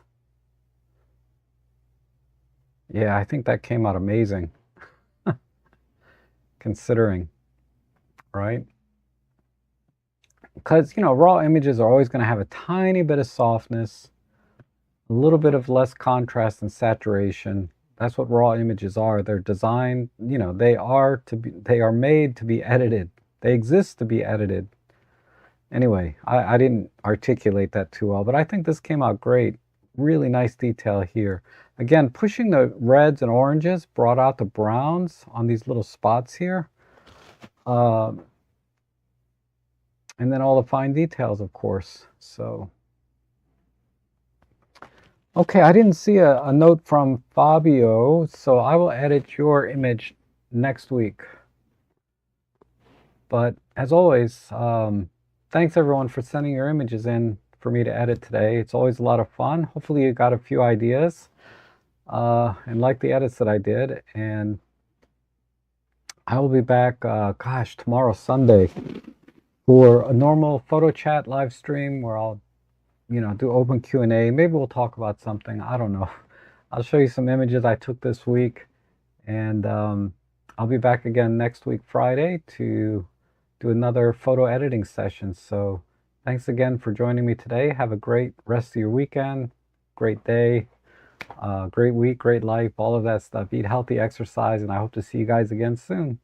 Yeah, I think that came out amazing, considering, right? Because, you know, raw images are always going to have a tiny bit of softness, a little bit of less contrast and saturation. That's what raw images are. They're designed, you know, they are made to be edited. They exist to be edited. Anyway, I didn't articulate that too well, but I think this came out great. Really nice detail here. Again, pushing the reds and oranges brought out the browns on these little spots here. And then all the fine details, of course. So, okay, I didn't see a note from Fabio, so I will edit your image next week. But as always, thanks everyone for sending your images in for me to edit today. It's always a lot of fun. Hopefully you got a few ideas and like the edits that I did. And I will be back, gosh, tomorrow, Sunday, for a normal photo chat live stream where I'll, you know, do open Q&A. Maybe we'll talk about something. I don't know. I'll show you some images I took this week. And I'll be back again next week, Friday, to do another photo editing session. So thanks again for joining me today. Have a great rest of your weekend. Great day. Great week, great life, all of that stuff. Eat healthy, exercise, and I hope to see you guys again soon.